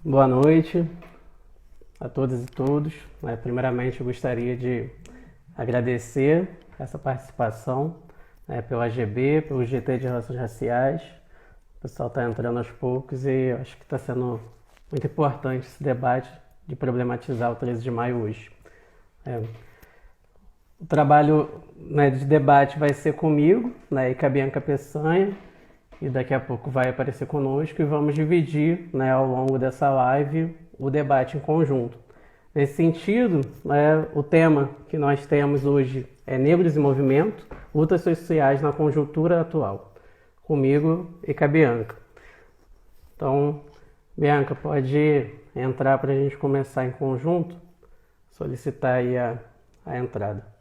Boa noite a todas e todos. Primeiramente, eu gostaria de agradecer essa participação, pelo AGB, pelo GT de Relações Raciais. O pessoal está entrando aos poucos e eu acho que está sendo muito importante esse debate de problematizar o 13 de maio hoje. O trabalho, de debate vai ser comigo, e com a Bianca Peçanha, e daqui a pouco vai aparecer conosco e vamos dividir, ao longo dessa live o debate em conjunto. Nesse sentido, o tema que nós temos hoje é Negros em Movimento, lutas sociais na conjuntura atual, comigo e com a Bianca. Então, Bianca, pode entrar para a gente começar em conjunto, solicitar aí a entrada.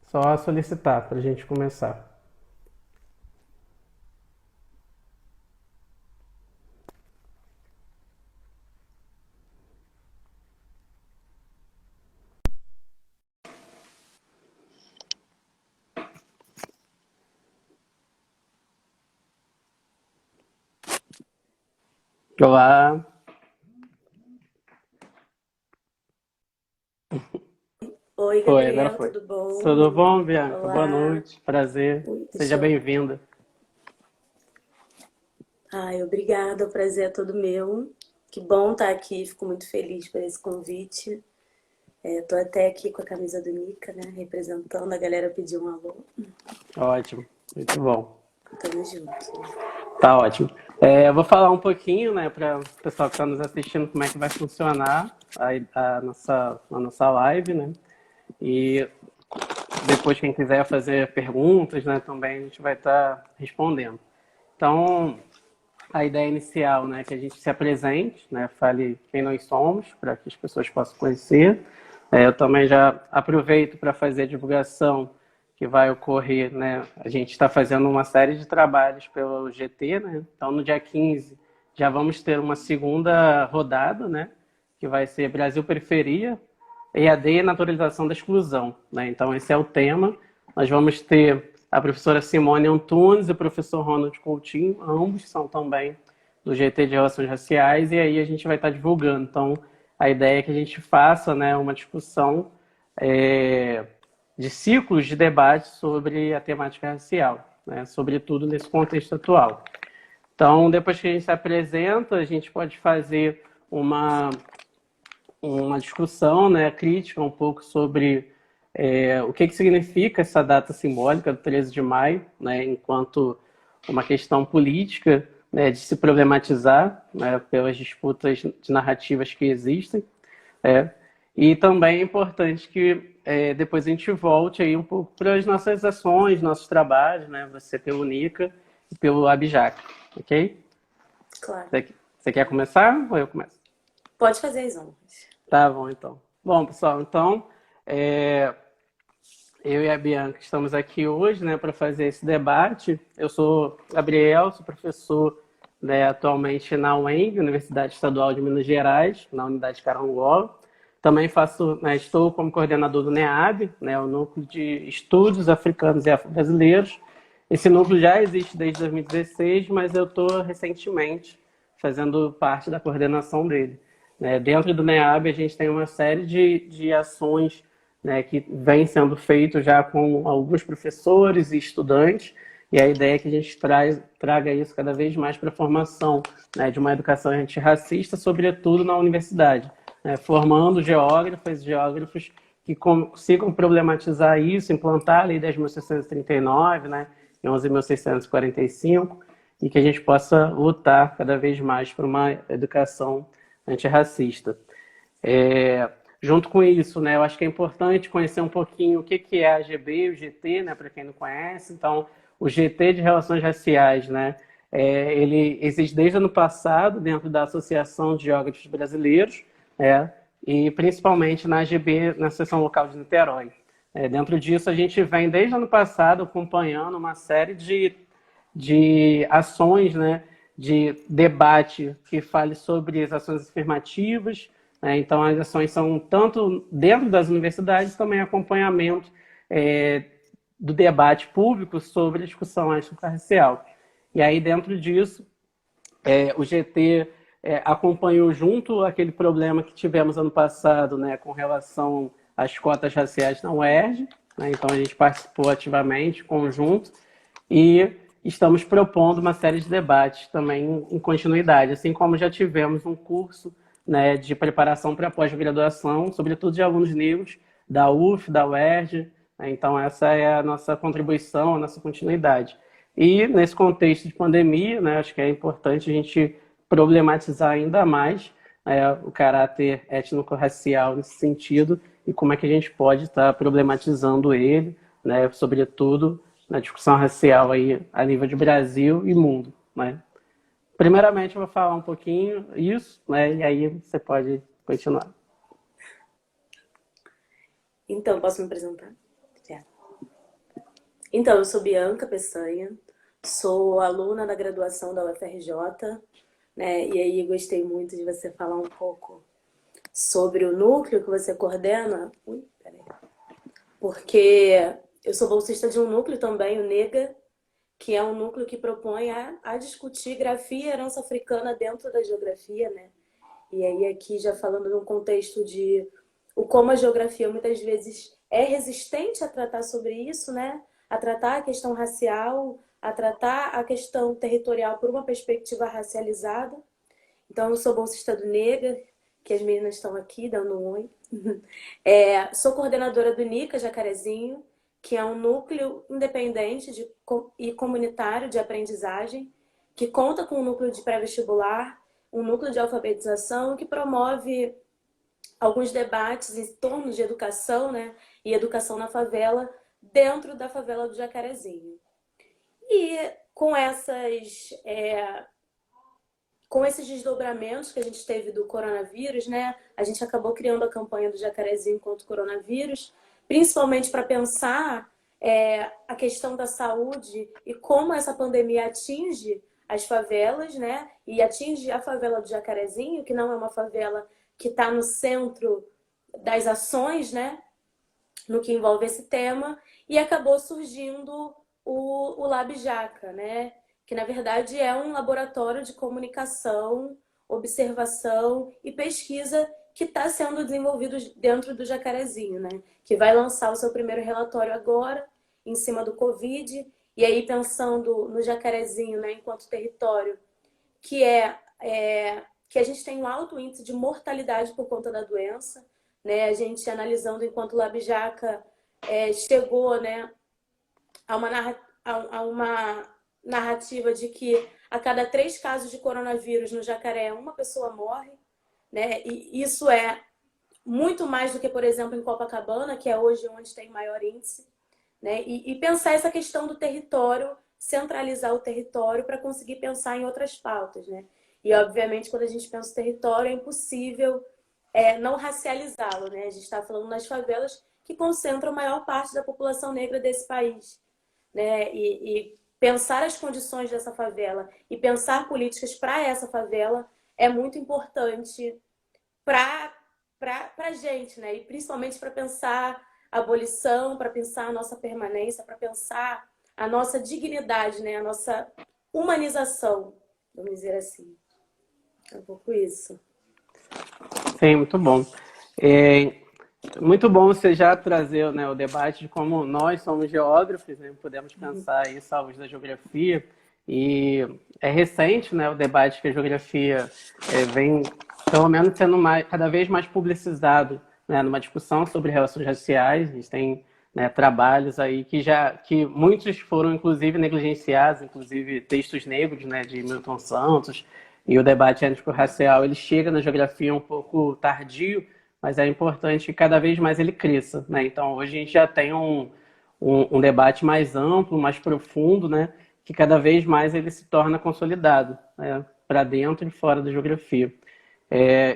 Só solicitar para a gente começar. Olá. Oi, Foi, agora Gabriel, foi. tudo bom? Tudo bom, Bianca? Olá. Boa noite, prazer. Seja bem-vinda. Ai, obrigada, o prazer é todo meu. Que bom estar aqui, fico muito feliz por esse convite. Tô até aqui com a camisa do Nica, né, representando, a galera pediu um alô. Ótimo, muito bom. Tamo junto. Tá ótimo. Eu vou falar um pouquinho, para o pessoal que está nos assistindo, como é que vai funcionar a nossa live, né? E depois, quem quiser fazer perguntas, também a gente vai estar respondendo. Então, a ideia inicial, é que a gente se apresente, fale quem nós somos, para que as pessoas possam conhecer. Eu também já aproveito para fazer a divulgação que vai ocorrer, a gente está fazendo uma série de trabalhos pelo GT, então no dia 15 já vamos ter uma segunda rodada, que vai ser Brasil Periferia, EAD e Naturalização da Exclusão. Então esse é o tema. Nós vamos ter a professora Simone Antunes e o professor Ronald Coutinho, ambos são também do GT de Relações Raciais, e aí a gente vai estar divulgando. Então, a ideia é que a gente faça uma discussão de ciclos de debate sobre a temática racial, sobretudo nesse contexto atual. Então, depois que a gente se apresenta, a gente pode fazer uma discussão crítica um pouco sobre o que significa essa data simbólica do 13 de maio, enquanto uma questão política, de se problematizar pelas disputas de narrativas que existem. E também é importante que depois a gente volte aí um pouco para as nossas ações, nossos trabalhos, você pelo Nica e pelo Abjac, ok? Claro. Você quer começar ou eu começo? Pode fazer as honras. Tá bom, então. Bom, pessoal, então, eu e a Bianca estamos aqui hoje, para fazer esse debate. Eu sou Gabriel, sou professor atualmente na UENG, Universidade Estadual de Minas Gerais, na unidade Carangola. Também estou como coordenador do NEAB, o Núcleo de Estudos Africanos e Afro-Brasileiros. Esse núcleo já existe desde 2016, mas eu estou recentemente fazendo parte da coordenação dele. Dentro do NEAB, a gente tem uma série de ações que vem sendo feito já com alguns professores e estudantes, e a ideia é que a gente traga isso cada vez mais para a formação de uma educação antirracista, sobretudo na universidade, formando geógrafos que consigam problematizar isso, implantar a Lei 10.639, em 11.645, e que a gente possa lutar cada vez mais por uma educação antirracista. Junto com isso, eu acho que é importante conhecer um pouquinho o que é a AGB e o GT, para quem não conhece. Então, o GT de Relações Raciais, ele existe desde o ano passado dentro da Associação de Geógrafos Brasileiros, e principalmente na AGB, na seção local de Niterói. Dentro disso, a gente vem desde o ano passado acompanhando uma série de ações, de debate que fale sobre as ações afirmativas. Então, as ações são tanto dentro das universidades, também acompanhamento do debate público sobre a discussão étnico-racial. E aí, dentro disso, o GT acompanhou junto aquele problema que tivemos ano passado, né, com relação às cotas raciais na UERJ, né, então a gente participou ativamente, conjunto, e estamos propondo uma série de debates também em continuidade, assim como já tivemos um curso, né, de preparação para pós-graduação, sobretudo de alunos negros da UF, da UERJ, né, então essa é a nossa contribuição, a nossa continuidade. E nesse contexto de pandemia, né, acho que é importante a gente problematizar ainda mais o caráter étnico-racial nesse sentido e como é que a gente pode estar problematizando ele, né, sobretudo na discussão racial aí a nível de Brasil e mundo, né? Primeiramente, eu vou falar um pouquinho isso, né, e aí você pode continuar. Então, posso me apresentar? Então, eu sou Bianca Peçanha, sou aluna da graduação da UFRJ, né? E aí gostei muito de você falar um pouco sobre o núcleo que você coordena. Porque eu sou bolsista de um núcleo também, o NEGA, que é um núcleo que propõe a discutir grafia e herança africana dentro da geografia, né? E aí aqui já falando num contexto de como a geografia muitas vezes é resistente a tratar sobre isso, né? A tratar a questão racial, a tratar a questão territorial por uma perspectiva racializada. Então, eu sou bolsista do NEGA, que as meninas estão aqui dando um oi. Sou coordenadora do NICA Jacarezinho, que é um núcleo independente e comunitário de aprendizagem, que conta com um núcleo de pré-vestibular, um núcleo de alfabetização, que promove alguns debates em torno de educação, né, e educação na favela, dentro da favela do Jacarezinho. E com esses desdobramentos que a gente teve do coronavírus, né, a gente acabou criando a campanha do Jacarezinho contra o coronavírus, principalmente para pensar a questão da saúde e como essa pandemia atinge as favelas, né, e atinge a favela do Jacarezinho, que não é uma favela que está no centro das ações, né, no que envolve esse tema, e acabou surgindo o Lab Jaca, né, que na verdade é um laboratório de comunicação, observação e pesquisa que está sendo desenvolvido dentro do Jacarezinho, né, que vai lançar o seu primeiro relatório agora, em cima do Covid, e aí pensando no Jacarezinho, né, enquanto território, que que a gente tem um alto índice de mortalidade por conta da doença, né? A gente analisando enquanto o Lab Jaca chegou, né, a uma narrativa de que a cada 3 casos de coronavírus no Jacaré, uma pessoa morre, né? E isso é muito mais do que, por exemplo, em Copacabana, que é hoje onde tem maior índice, né? E pensar essa questão do território, centralizar o território para conseguir pensar em outras pautas, né? E, obviamente, quando a gente pensa o território, é impossível não racializá-lo, né? A gente está falando nas favelas que concentram a maior parte da população negra desse país, né? E pensar as condições dessa favela e pensar políticas para essa favela é muito importante para a gente, né? E principalmente para pensar a abolição, para pensar a nossa permanência, para pensar a nossa dignidade, né? A nossa humanização, vamos dizer assim. É um pouco isso. Sim, muito bom. Muito bom você já trazer, né, o debate de como nós somos geógrafos, né, podemos pensar isso à luz da geografia. E é recente, né, o debate que a geografia vem, pelo menos, sendo cada vez mais publicizado, né, numa discussão sobre relações raciais. A gente tem, né, trabalhos aí que muitos foram, inclusive, negligenciados, inclusive textos negros, né, de Milton Santos. E o debate étnico-racial, ele chega na geografia um pouco tardio, mas é importante que cada vez mais ele cresça, né? Então, hoje a gente já tem um debate mais amplo, mais profundo, né? Que cada vez mais ele se torna consolidado, né? Para dentro e fora da geografia.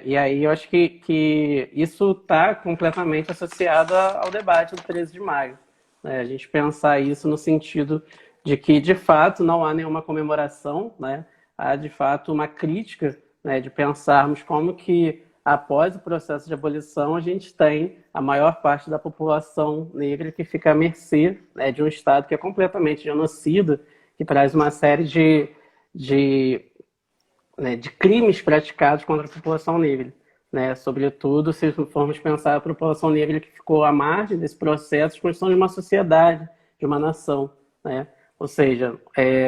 E aí eu acho que isso está completamente associado ao debate do 13 de maio. Né? A gente pensar isso no sentido de que, de fato, não há nenhuma comemoração, né? Há, de fato, uma crítica, né, de pensarmos como que, após o processo de abolição, a gente tem a maior parte da população negra que fica à mercê, né, de um Estado que é completamente genocida, que traz uma série de, de crimes praticados contra a população negra. Né? Sobretudo, se formos pensar a população negra que ficou à margem desse processo de construção de uma sociedade, de uma nação. Né? Ou seja,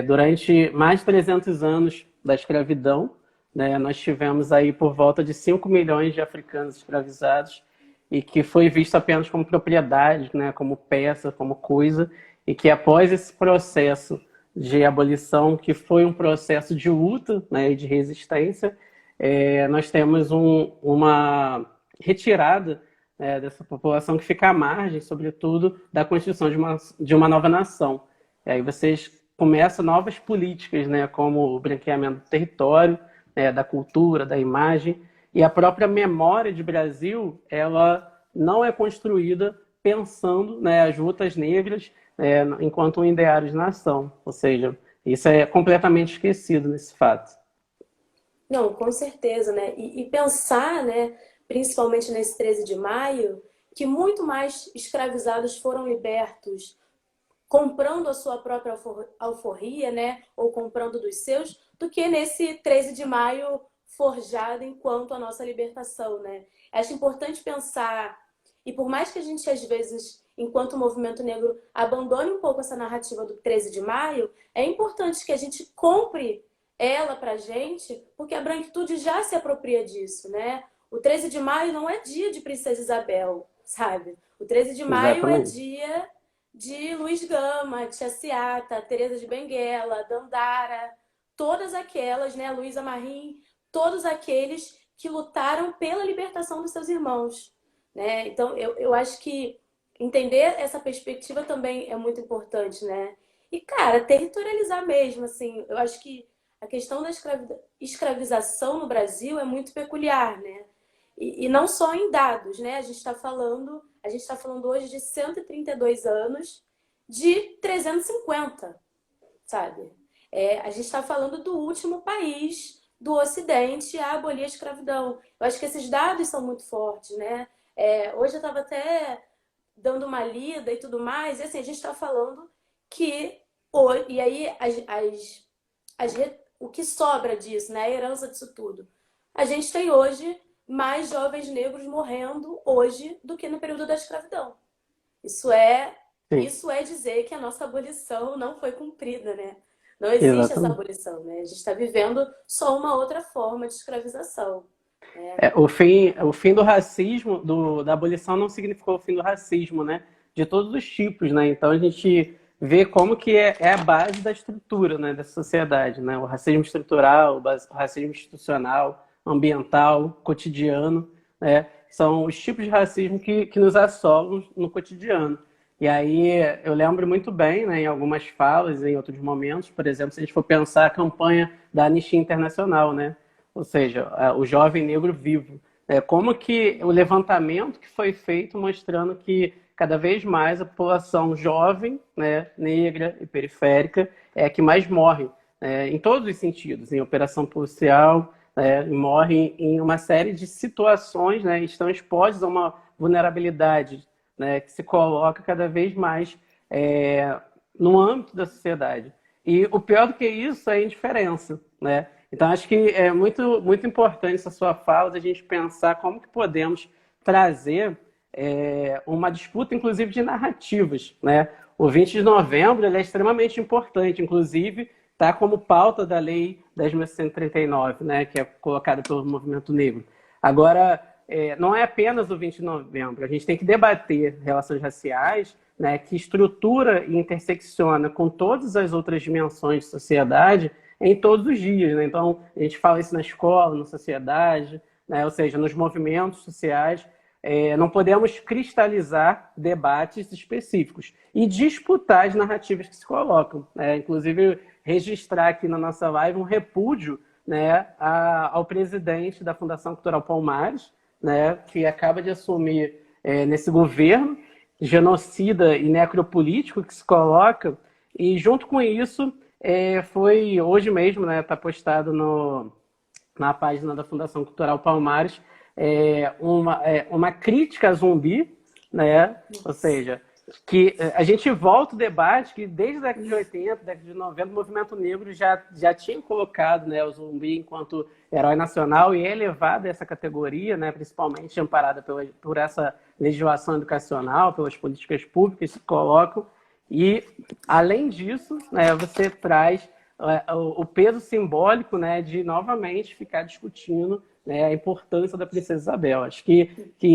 durante mais de 300 anos da escravidão, né, nós tivemos aí por volta de 5 milhões de africanos escravizados e que foi visto apenas como propriedade, né, como peça, como coisa, e que após esse processo de abolição, que foi um processo de luta, né, e de resistência, nós temos uma retirada, né, dessa população que fica à margem, sobretudo, da constituição de uma nova nação. E aí vocês começam novas políticas, né, como o branqueamento do território, da cultura, da imagem, e a própria memória de Brasil, ela não é construída pensando, né, as lutas negras enquanto um ideário de nação. Ou seja, isso é completamente esquecido nesse fato. Não, com certeza, né? E pensar, né, principalmente nesse 13 de maio, que muito mais escravizados foram libertos comprando a sua própria alforria, né, ou comprando dos seus, do que nesse 13 de maio forjado enquanto a nossa libertação, né? Acho importante pensar, e por mais que a gente às vezes, enquanto movimento negro, abandone um pouco essa narrativa do 13 de maio, é importante que a gente compre ela pra gente, porque a branquitude já se apropria disso, né? O 13 de maio não é dia de Princesa Isabel, sabe? O 13 de maio é Exatamente. dia de Luiz Gama, Tia Seata, Teresa de Benguela, Dandara, todas aquelas, né, Luísa Marim, todos aqueles que lutaram pela libertação dos seus irmãos, né? Então, eu acho que entender essa perspectiva também é muito importante, né? E, cara, territorializar mesmo, assim, eu acho que a questão da escravização no Brasil é muito peculiar, né? E não só em dados, né? A gente está falando hoje de 132 anos de 350, sabe? A gente está falando do último país do Ocidente a abolir a escravidão. Eu acho que esses dados são muito fortes, né? Hoje eu estava até dando uma lida e tudo mais, e assim, a gente está falando que... E aí, o que sobra disso, né? A herança disso tudo. A gente tem hoje mais jovens negros morrendo hoje do que no período da escravidão. Isso é, Sim, isso é dizer que a nossa abolição não foi cumprida, né? Não existe essa exatamente. abolição, né? A gente está vivendo só uma outra forma de escravização. O fim do racismo, da abolição não significou o fim do racismo, né? De todos os tipos, né? Então a gente vê como que é a base da estrutura, né, da sociedade, né? O racismo estrutural, o racismo institucional, ambiental, cotidiano, né? São os tipos de racismo que nos assolam no cotidiano. E aí eu lembro muito bem, né, em algumas falas, em outros momentos, por exemplo, se a gente for pensar a campanha da Anistia Internacional, né? Ou seja, o jovem negro vivo. Como que o levantamento que foi feito mostrando que cada vez mais a população jovem, né, negra e periférica é a que mais morre, em todos os sentidos, em operação policial, morre em uma série de situações, né, estão expostos a uma vulnerabilidade, né, que se coloca cada vez mais no âmbito da sociedade. E o pior do que isso é a indiferença, né? Então, acho que é muito, muito importante essa sua fala, da gente pensar como que podemos trazer uma disputa, inclusive, de narrativas, né? O 20 de novembro ele é extremamente importante, inclusive está como pauta da Lei 10.139, né, que é colocada pelo movimento negro. Agora, não é apenas o 20 de novembro, a gente tem que debater relações raciais, né, que estrutura e intersecciona com todas as outras dimensões de sociedade em todos os dias. Né? Então, a gente fala isso na escola, na sociedade, né? Ou seja, nos movimentos sociais. Não podemos cristalizar debates específicos e disputar as narrativas que se colocam. Né? Inclusive, registrar aqui na nossa live um repúdio, né, ao presidente da Fundação Cultural Palmares, né, que acaba de assumir nesse governo genocida e necropolítico que se coloca, e junto com isso foi hoje mesmo, né, tá postado na página da Fundação Cultural Palmares, uma crítica a Zumbi, né? Ou seja, que a gente volta o debate que desde a década de 80, década de 90, o movimento negro já tinha colocado, né, o Zumbi enquanto herói nacional e é elevado a essa categoria, né, principalmente amparada por essa legislação educacional, pelas políticas públicas que se colocam. E, além disso, né, você traz o peso simbólico, né, de novamente ficar discutindo, né, a importância da Princesa Isabel. Acho que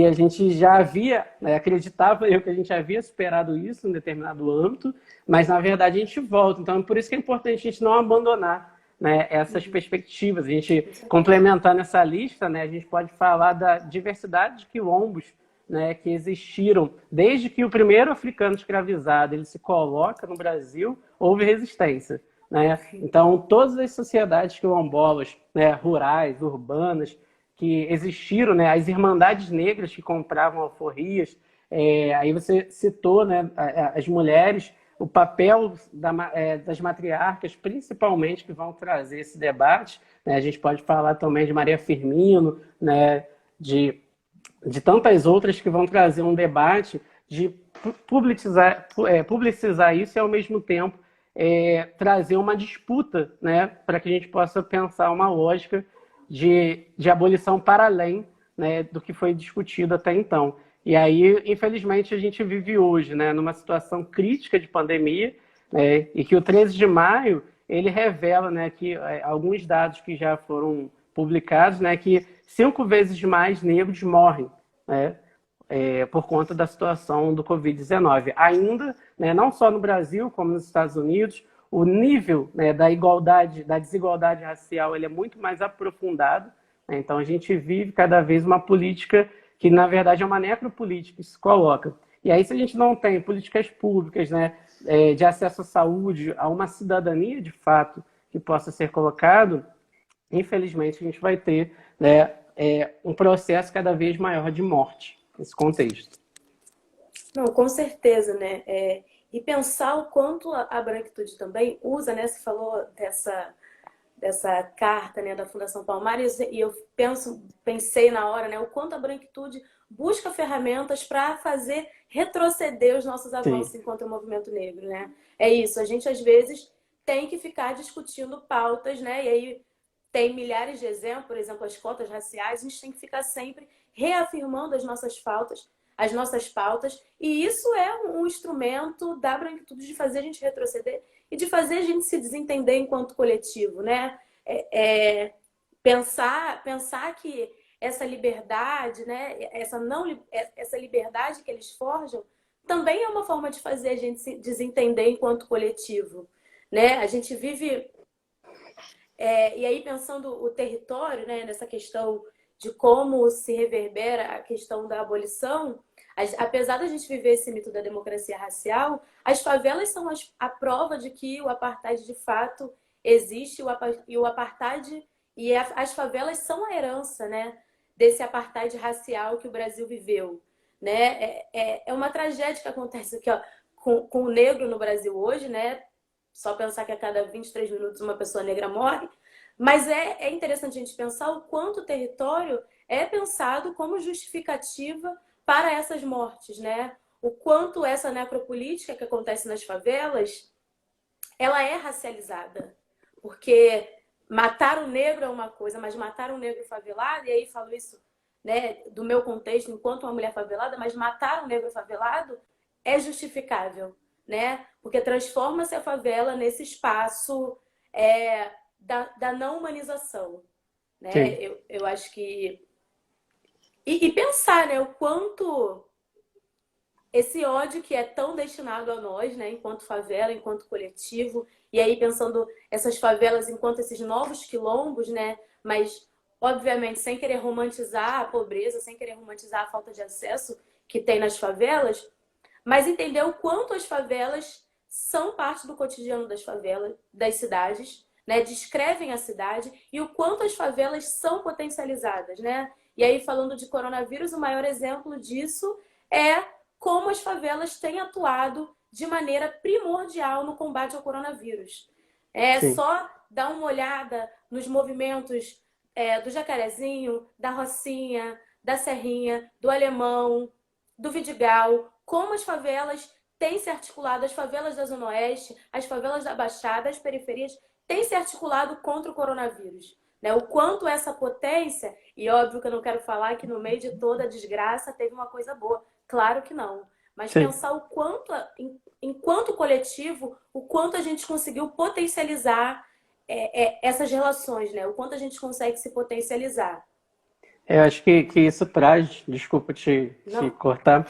a gente já havia, né, acreditava eu que a gente havia superado isso em determinado âmbito, mas na verdade a gente volta. Então, por isso que é importante a gente não abandonar, né, essas perspectivas. A gente complementar nessa lista, né, a gente pode falar da diversidade de quilombos, né, que existiram desde que o primeiro africano escravizado ele se coloca no Brasil, houve resistência. Né? Então, todas as sociedades quilombolas, né, rurais, urbanas, que existiram, né, as irmandades negras que compravam alforrias, aí você citou, né, as mulheres, o papel das matriarcas, principalmente, que vão trazer esse debate. Né? A gente pode falar também de Maria Firmino, né, de tantas outras que vão trazer um debate de publicizar isso e, ao mesmo tempo, trazer uma disputa, né, para que a gente possa pensar uma lógica de abolição para além, né, do que foi discutido até então. E aí, infelizmente, a gente vive hoje, né, numa situação crítica de pandemia, né, e que o 13 de maio ele revela, né, que alguns dados que já foram publicados, né, que 5 vezes mais negros morrem, né, por conta da situação do Covid-19. Ainda, né, não só no Brasil, como nos Estados Unidos, o nível, né, da desigualdade racial, ele é muito mais aprofundado. Né? Então, a gente vive cada vez uma política que, na verdade, é uma necropolítica que se coloca. E aí, se a gente não tem políticas públicas, né, de acesso à saúde, a uma cidadania, de fato, que possa ser colocado, infelizmente, a gente vai ter, né, um processo cada vez maior de morte nesse contexto. Não, com certeza, né? E pensar o quanto a branquitude também usa, né? Você falou dessa carta, né, da Fundação Palmares, e eu pensei na hora, né, o quanto a branquitude busca ferramentas para fazer retroceder os nossos avanços Sim. enquanto movimento negro, né? É isso, a gente às vezes tem que ficar discutindo pautas, né? E aí tem milhares de exemplos, por exemplo, as cotas raciais, a gente tem que ficar sempre reafirmando as nossas pautas, e isso é um instrumento da branquitude de fazer a gente retroceder e de fazer a gente se desentender enquanto coletivo, né? Pensar que essa liberdade, né? Essa liberdade que eles forjam também é uma forma de fazer a gente se desentender enquanto coletivo, né? A gente vive e aí, pensando o território, né, nessa questão de como se reverbera a questão da abolição, apesar da gente viver esse mito da democracia racial, as favelas são a prova de que o apartheid de fato existe, e o apartheid as favelas são a herança, né, desse apartheid racial que o Brasil viveu. Né? É uma tragédia que acontece aqui, ó, com o negro no Brasil hoje, né? Só pensar que a cada 23 minutos uma pessoa negra morre. Mas é interessante a gente pensar o quanto o território é pensado como justificativa para essas mortes, né? O quanto essa necropolítica que acontece nas favelas, ela é racializada. Porque matar o negro é uma coisa, mas matar um negro favelado, e aí falo isso, né, do meu contexto enquanto uma mulher favelada, mas matar um negro favelado é justificável. Né? Porque transforma-se a favela nesse espaço da não humanização. Né? Eu acho que... E pensar, né, o quanto esse ódio que é tão destinado a nós, né, enquanto favela, enquanto coletivo, e aí pensando essas favelas enquanto esses novos quilombos, né, mas obviamente sem querer romantizar a pobreza, sem querer romantizar a falta de acesso que tem nas favelas, mas entender o quanto as favelas são parte do cotidiano das favelas, das cidades, né? Descrevem a cidade e o quanto as favelas são potencializadas, né? E aí, falando de coronavírus, o maior exemplo disso é como as favelas têm atuado de maneira primordial no combate ao coronavírus. É Sim. só dar uma olhada nos movimentos do Jacarezinho, da Rocinha, da Serrinha, do Alemão, do Vidigal, como as favelas têm se articulado, as favelas da Zona Oeste, as favelas da Baixada, as periferias, têm se articulado contra o coronavírus. Né? O quanto essa potência, e óbvio que eu não quero falar que no meio de toda a desgraça teve uma coisa boa, claro que não. Mas Sim. pensar o quanto, enquanto coletivo, o quanto a gente conseguiu potencializar essas relações, né? O quanto a gente consegue se potencializar. Eu acho que isso traz, desculpa te Não? cortar,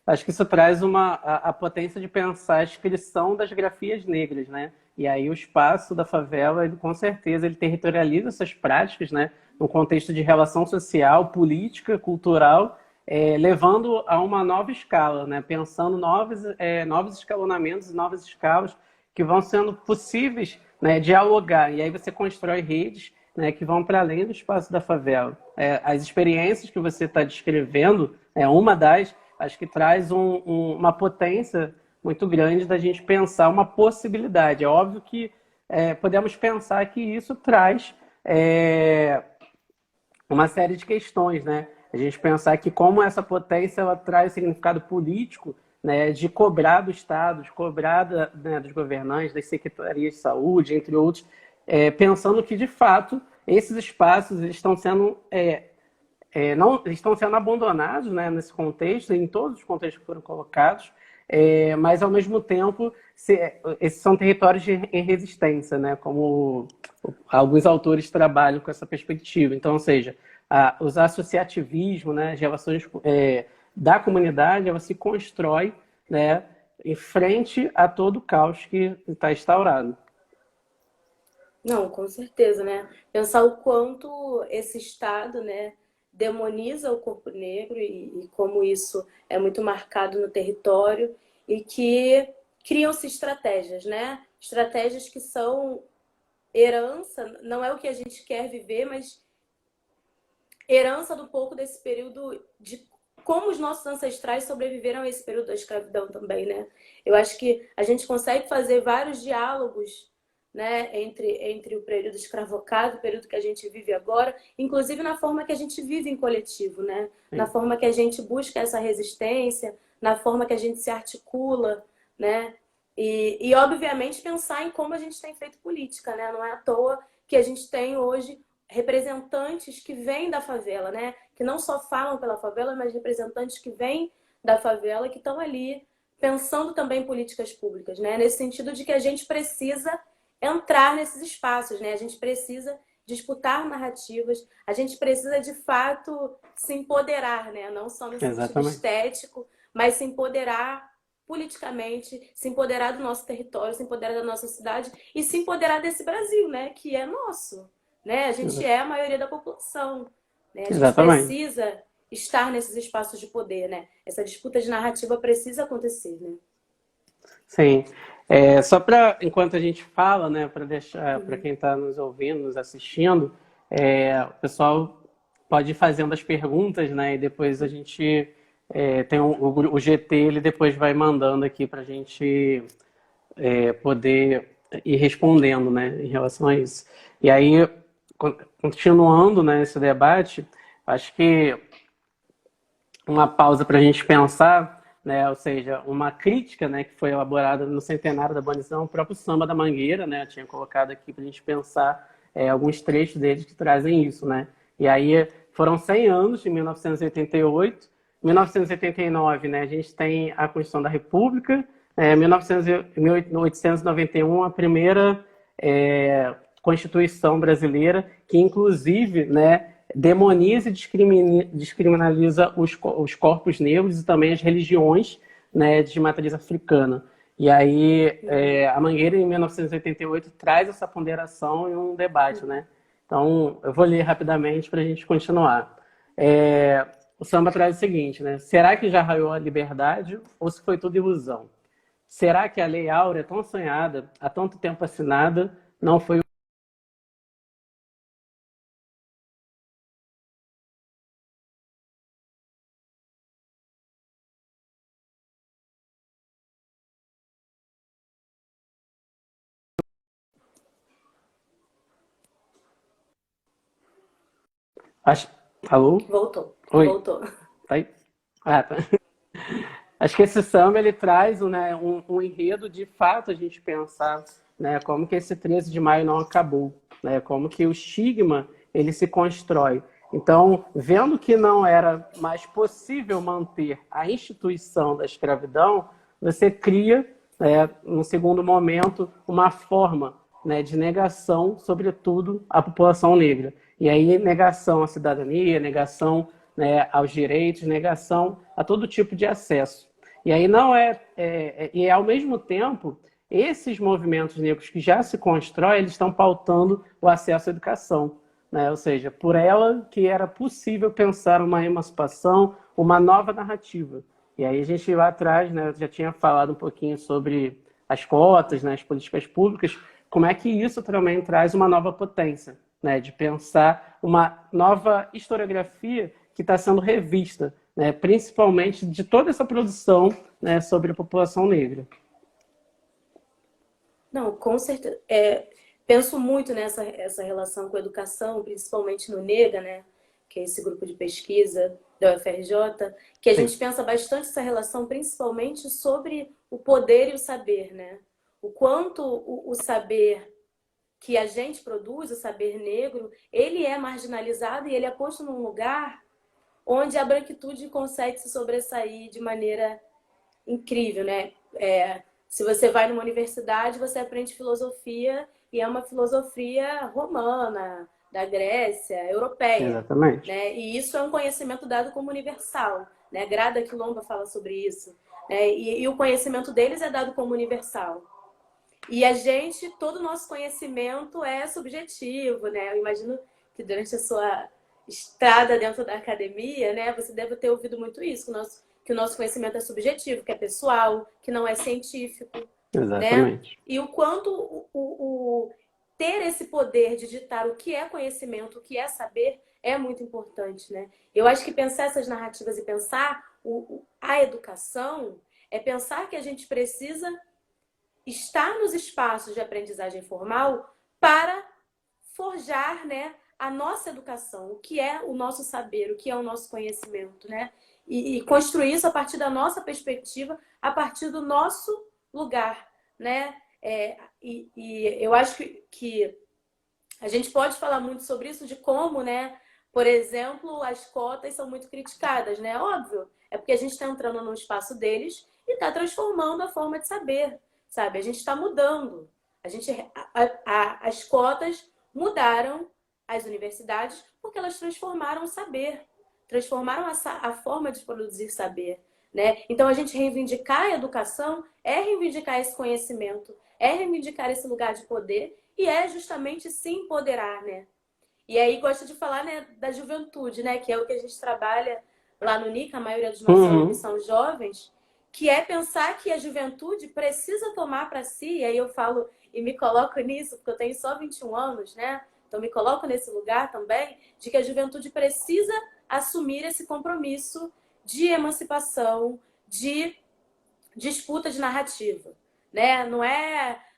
acho que isso traz a potência de pensar a inscrição das grafias negras, né? E aí o espaço da favela, ele, com certeza, ele territorializa essas práticas, né? No contexto de relação social, política, cultural, levando a uma nova escala, né? Pensando novos escalonamentos, novas escalas que vão sendo possíveis, né, dialogar. E aí você constrói redes, né, que vão para além do espaço da favela. As experiências que você está descrevendo, uma das, acho que traz uma potência muito grande da gente pensar uma possibilidade. É óbvio que podemos pensar que isso traz uma série de questões, né? A gente pensar que como essa potência ela traz significado político, né, de cobrar do Estado, de cobrar né, dos governantes, das secretarias de saúde, entre outros, pensando que de fato esses espaços estão sendo não estão sendo abandonados, né, nesse contexto, em todos os contextos que foram colocados, mas ao mesmo tempo esses são territórios em resistência, né, como alguns autores trabalham com essa perspectiva. Então, ou seja, os associativismo, né, as relações da comunidade, ela se constrói, né, em frente a todo o caos que está instaurado. Não, com certeza, né? Pensar o quanto esse Estado, né, demoniza o corpo negro e como isso é muito marcado no território e que criam-se estratégias, né? Estratégias que são herança, não é o que a gente quer viver, mas herança do pouco desse período de como os nossos ancestrais sobreviveram a esse período da escravidão também, né? Eu acho que a gente consegue fazer vários diálogos, né, entre o período escravocrata, o período que a gente vive agora, inclusive na forma que a gente vive em coletivo, né? Na Sim, forma que a gente busca essa resistência, na forma que a gente se articula, né? E obviamente pensar em como a gente tem feito política, né? Não é à toa que a gente tem hoje representantes que vêm da favela, né? Que não só falam pela favela, mas representantes que vêm da favela que estão ali pensando também em políticas públicas, né? Nesse sentido de que a gente precisa entrar nesses espaços, né? A gente precisa disputar narrativas, a gente precisa de fato se empoderar, né? Não só no sentido exatamente. estético, mas se empoderar politicamente, se empoderar do nosso território, se empoderar da nossa cidade e se empoderar desse Brasil, né? Que é nosso, né? A gente é a maioria da população, né? A gente Exatamente. precisa estar nesses espaços de poder, né? Essa disputa de narrativa precisa acontecer, né? Sim. Só para, enquanto a gente fala, né, para deixar para quem está nos ouvindo, nos assistindo, o pessoal pode ir fazendo as perguntas, né, e depois a gente tem o GT, ele depois vai mandando aqui para a gente poder ir respondendo, né, em relação a isso. E aí, continuando, né, esse debate, acho que uma pausa para a gente pensar, né? Ou seja, uma crítica, né, que foi elaborada no centenário da abolição, o próprio Samba da Mangueira, né? Eu tinha colocado aqui para a gente pensar alguns trechos deles que trazem isso, né? E aí foram 100 anos, de 1988, 1989, né? A gente tem a Constituição da República, 1891, a primeira Constituição brasileira, que inclusive, né, demoniza e descriminaliza os corpos negros e também as religiões, né, de matriz africana. E aí a Mangueira, em 1988, traz essa ponderação em um debate, né? Então, eu vou ler rapidamente para a gente continuar. O samba traz o seguinte, né? Será que já raiou a liberdade ou se foi tudo ilusão? Será que a Lei Áurea, tão sonhada, há tanto tempo assinada, não foi Acho... Alô? Voltou, Oi, voltou. tá aí? Ah, tá. Acho que esse samba ele traz, né, um enredo de fato a gente pensar, né, como que esse 13 de maio não acabou, né, como que o estigma ele se constrói. Então, vendo que não era mais possível manter a instituição da escravidão, você cria, no segundo momento, uma forma, né, de negação, sobretudo, à população negra. E aí, negação à cidadania, negação, né, aos direitos, negação a todo tipo de acesso. E aí não e ao mesmo tempo, esses movimentos negros que já se constroem, eles estão pautando o acesso à educação, né? Ou seja, por ela que era possível pensar uma emancipação, uma nova narrativa. E aí a gente lá atrás, né, eu já tinha falado um pouquinho sobre as cotas, né, as políticas públicas, como é que isso também traz uma nova potência, né, de pensar uma nova historiografia que está sendo revista, né, principalmente de toda essa produção, né, sobre a população negra. Não, com certeza. Penso muito nessa essa relação com a educação, principalmente no NEGA, né? Que é esse grupo de pesquisa da UFRJ, que a Sim, gente pensa bastante essa relação, principalmente sobre o poder e o saber, né? O quanto o saber que a gente produz, o saber negro, ele é marginalizado e ele é posto num lugar onde a branquitude consegue se sobressair de maneira incrível, né? Se você vai numa universidade, você aprende filosofia e é uma filosofia romana, da Grécia, europeia, exatamente. né? E isso é um conhecimento dado como universal, né? Grada Quilomba fala sobre isso, né? E o conhecimento deles é dado como universal. E a gente, todo o nosso conhecimento é subjetivo, né? Eu imagino que durante a sua estrada dentro da academia, né, você deve ter ouvido muito isso, que o nosso conhecimento é subjetivo, que é pessoal, que não é científico, né? Exatamente. E o quanto ter esse poder de ditar o que é conhecimento, o que é saber, é muito importante, né? Eu acho que pensar essas narrativas e pensar a educação é pensar que a gente precisa estar nos espaços de aprendizagem formal para forjar, né, a nossa educação, o que é o nosso saber, o que é o nosso conhecimento, né? E construir isso a partir da nossa perspectiva, a partir do nosso lugar, né? E eu acho que a gente pode falar muito sobre isso, de como, né? Por exemplo, as cotas são muito criticadas, né? Óbvio, é porque a gente está entrando no espaço deles e está transformando a forma de saber, sabe? A gente está mudando. As cotas mudaram as universidades porque elas transformaram o saber, transformaram a forma de produzir saber, né? Então, a gente reivindicar a educação é reivindicar esse conhecimento, é reivindicar esse lugar de poder e é justamente se empoderar, né? E aí gosto de falar, né, da juventude, né, que é o que a gente trabalha lá no NICA, a maioria dos nossos alunos Uhum. são jovens, que é pensar que a juventude precisa tomar para si, e aí eu falo e me coloco nisso, porque eu tenho só 21 anos, né? Então me coloco nesse lugar também, de que a juventude precisa assumir esse compromisso de emancipação, de disputa de narrativa, né?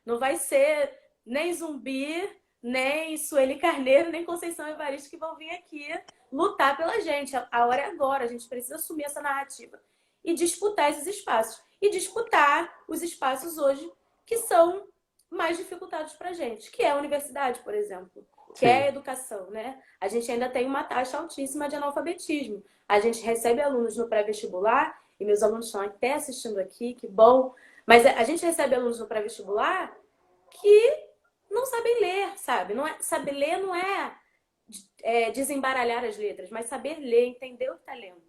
Não vai ser nem Zumbi, nem Sueli Carneiro, nem Conceição Evaristo que vão vir aqui lutar pela gente. A hora é agora, a gente precisa assumir essa narrativa e disputar esses espaços. E disputar os espaços hoje que são mais dificultados para a gente, que é a universidade, por exemplo, que é a Sim. educação, né? A gente ainda tem uma taxa altíssima de analfabetismo. A gente recebe alunos no pré-vestibular, e meus alunos estão até assistindo aqui, que bom. Mas a gente recebe alunos no pré-vestibular que não sabem ler, sabe? Não é, saber ler não desembaralhar as letras, mas saber ler, entender o que está lendo.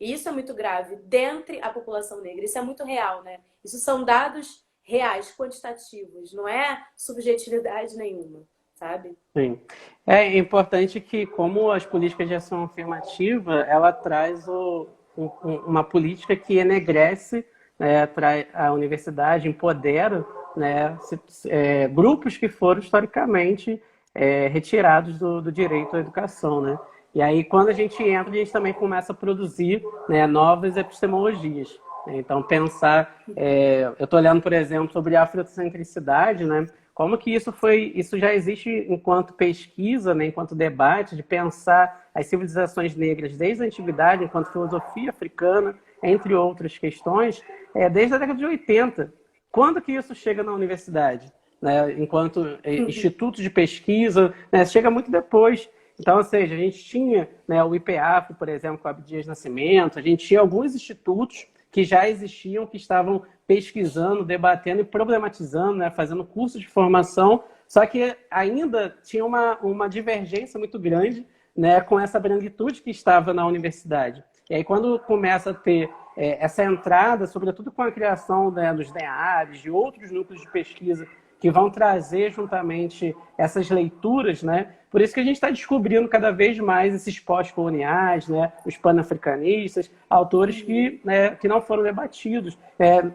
E isso é muito grave dentre a população negra. Isso é muito real, né? Isso são dados reais, quantitativos, não é subjetividade nenhuma, sabe? Sim. É importante que, como as políticas de ação afirmativa, ela traz uma política que enegrece, né, a universidade, empodera, né, grupos que foram historicamente retirados do direito à educação, né? E aí, quando a gente entra, a gente também começa a produzir, né, novas epistemologias. Então, pensar... eu estou olhando, por exemplo, sobre a afrocentricidade, né? Como que isso já existe enquanto pesquisa, né, enquanto debate, de pensar as civilizações negras desde a antiguidade, enquanto filosofia africana, entre outras questões, desde a década de 80. Quando que isso chega na universidade? Né? Enquanto instituto de pesquisa, né? Chega muito depois. Então, ou seja, a gente tinha, né, o IPAF, por exemplo, com o Abdias Nascimento, a gente tinha alguns institutos que já existiam, que estavam pesquisando, debatendo e problematizando, né, fazendo cursos de formação, só que ainda tinha uma divergência muito grande, né, com essa branquitude que estava na universidade. E aí, quando começa a ter essa entrada, sobretudo com a criação, né, dos NEABs, de outros núcleos de pesquisa que vão trazer juntamente essas leituras, né? Por isso que a gente está descobrindo cada vez mais esses pós-coloniais, né? Os panafricanistas, autores que, né, que não foram debatidos.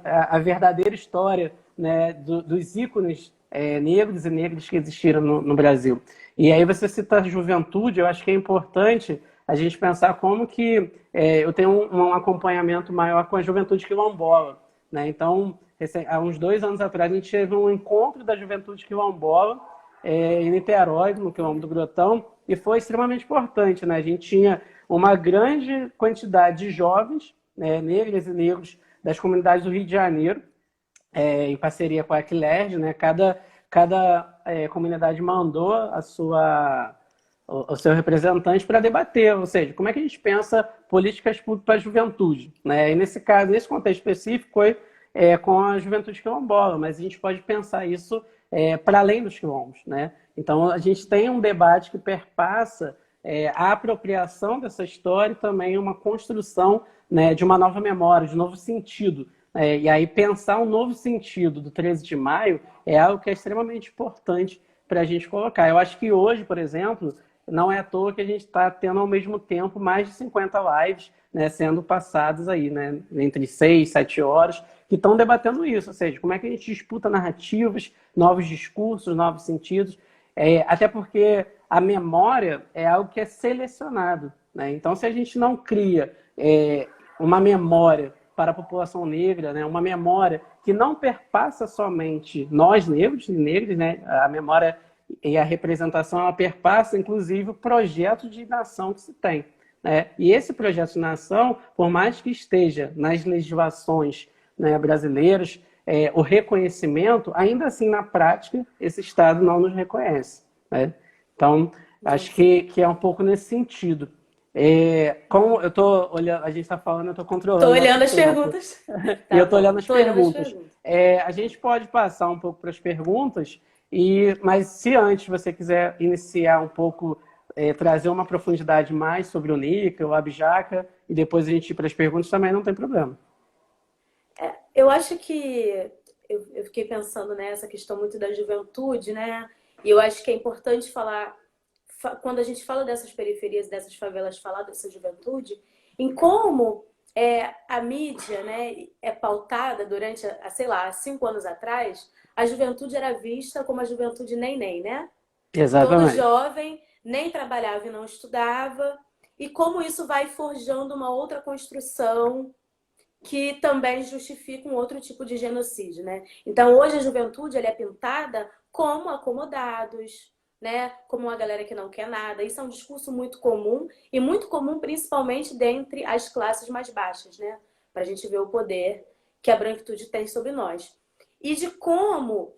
A verdadeira história, né, dos ícones negros e negras que existiram no Brasil. E aí você cita a juventude, eu acho que é importante a gente pensar como que eu tenho um acompanhamento maior com a juventude quilombola, né? Então, há uns 2 anos atrás, a gente teve um encontro da juventude quilombola em Niterói, no Quilombo do Grotão, e foi extremamente importante, né? A gente tinha uma grande quantidade de jovens, né, negras e negros das comunidades do Rio de Janeiro, em parceria com a Eclerj, né? Cada comunidade mandou o seu representante para debater, ou seja, como é que a gente pensa políticas públicas para a juventude, né? E nesse caso, nesse contexto específico, foi com a juventude quilombola, mas a gente pode pensar isso para além dos quilombos, né? Então, a gente tem um debate que perpassa a apropriação dessa história e também uma construção, né, de uma nova memória, de um novo sentido. E aí, pensar um novo sentido do 13 de maio é algo que é extremamente importante para a gente colocar. Eu acho que hoje, por exemplo, não é à toa que a gente está tendo ao mesmo tempo mais de 50 lives, né, sendo passadas aí, né, entre 6 e 7 horas, que estão debatendo isso, ou seja, como é que a gente disputa narrativas, novos discursos, novos sentidos, até porque a memória é algo que é selecionado, né? Então, se a gente não cria uma memória para a população negra, né, uma memória que não perpassa somente nós negros e negras, né, a memória e a representação, ela perpassa, inclusive, o projeto de nação que se tem, né? E esse projeto de nação, por mais que esteja nas legislações, né, brasileiras, o reconhecimento, ainda assim, na prática, esse Estado não nos reconhece, né? Então, acho que é um pouco nesse sentido. Como eu estou olhando, a gente está falando, eu estou controlando. Estou olhando as perguntas. E eu estou olhando as perguntas. Olhando as perguntas. A gente pode passar um pouco para as perguntas, mas se antes você quiser iniciar um pouco, trazer uma profundidade mais sobre o Nica, o Abjaca, e depois a gente ir para as perguntas, também não tem problema. Eu acho que eu fiquei pensando nessa questão muito da juventude, né? E eu acho que é importante falar, quando a gente fala dessas periferias, dessas favelas, falar dessa juventude, em como a mídia, né, é pautada durante, sei lá, 5 anos atrás, a juventude era vista como a juventude neném, né? Exatamente. Todo jovem nem trabalhava e não estudava, e como isso vai forjando uma outra construção que também justifica um outro tipo de genocídio, né? Então, hoje a juventude ela é pintada como acomodados, né? Como uma galera que não quer nada. Isso é um discurso muito comum, e muito comum principalmente dentre as classes mais baixas, né? Para a gente ver o poder que a branquitude tem sobre nós. E de como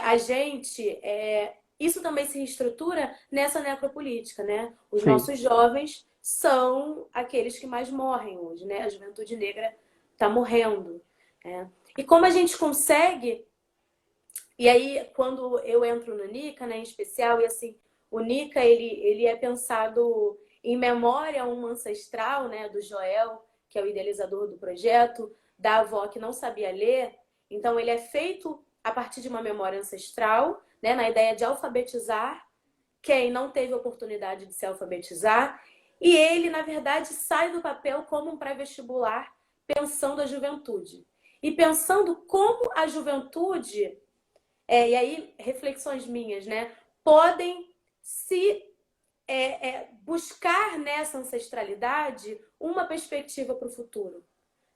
a gente... isso também se reestrutura nessa necropolítica, né? Os Sim. nossos jovens são aqueles que mais morrem hoje, né? A juventude negra está morrendo. E como a gente consegue... E aí, quando eu entro no Nica, né, em especial, e assim, o Nica, ele é pensado em memória a um ancestral, né, do Joel, que é o idealizador do projeto, da avó que não sabia ler. Então, ele é feito a partir de uma memória ancestral, né, na ideia de alfabetizar quem não teve oportunidade de se alfabetizar. E ele, na verdade, sai do papel como um pré-vestibular, pensando a juventude. E pensando como a juventude, e aí reflexões minhas, né, podem se buscar nessa ancestralidade uma perspectiva para o futuro.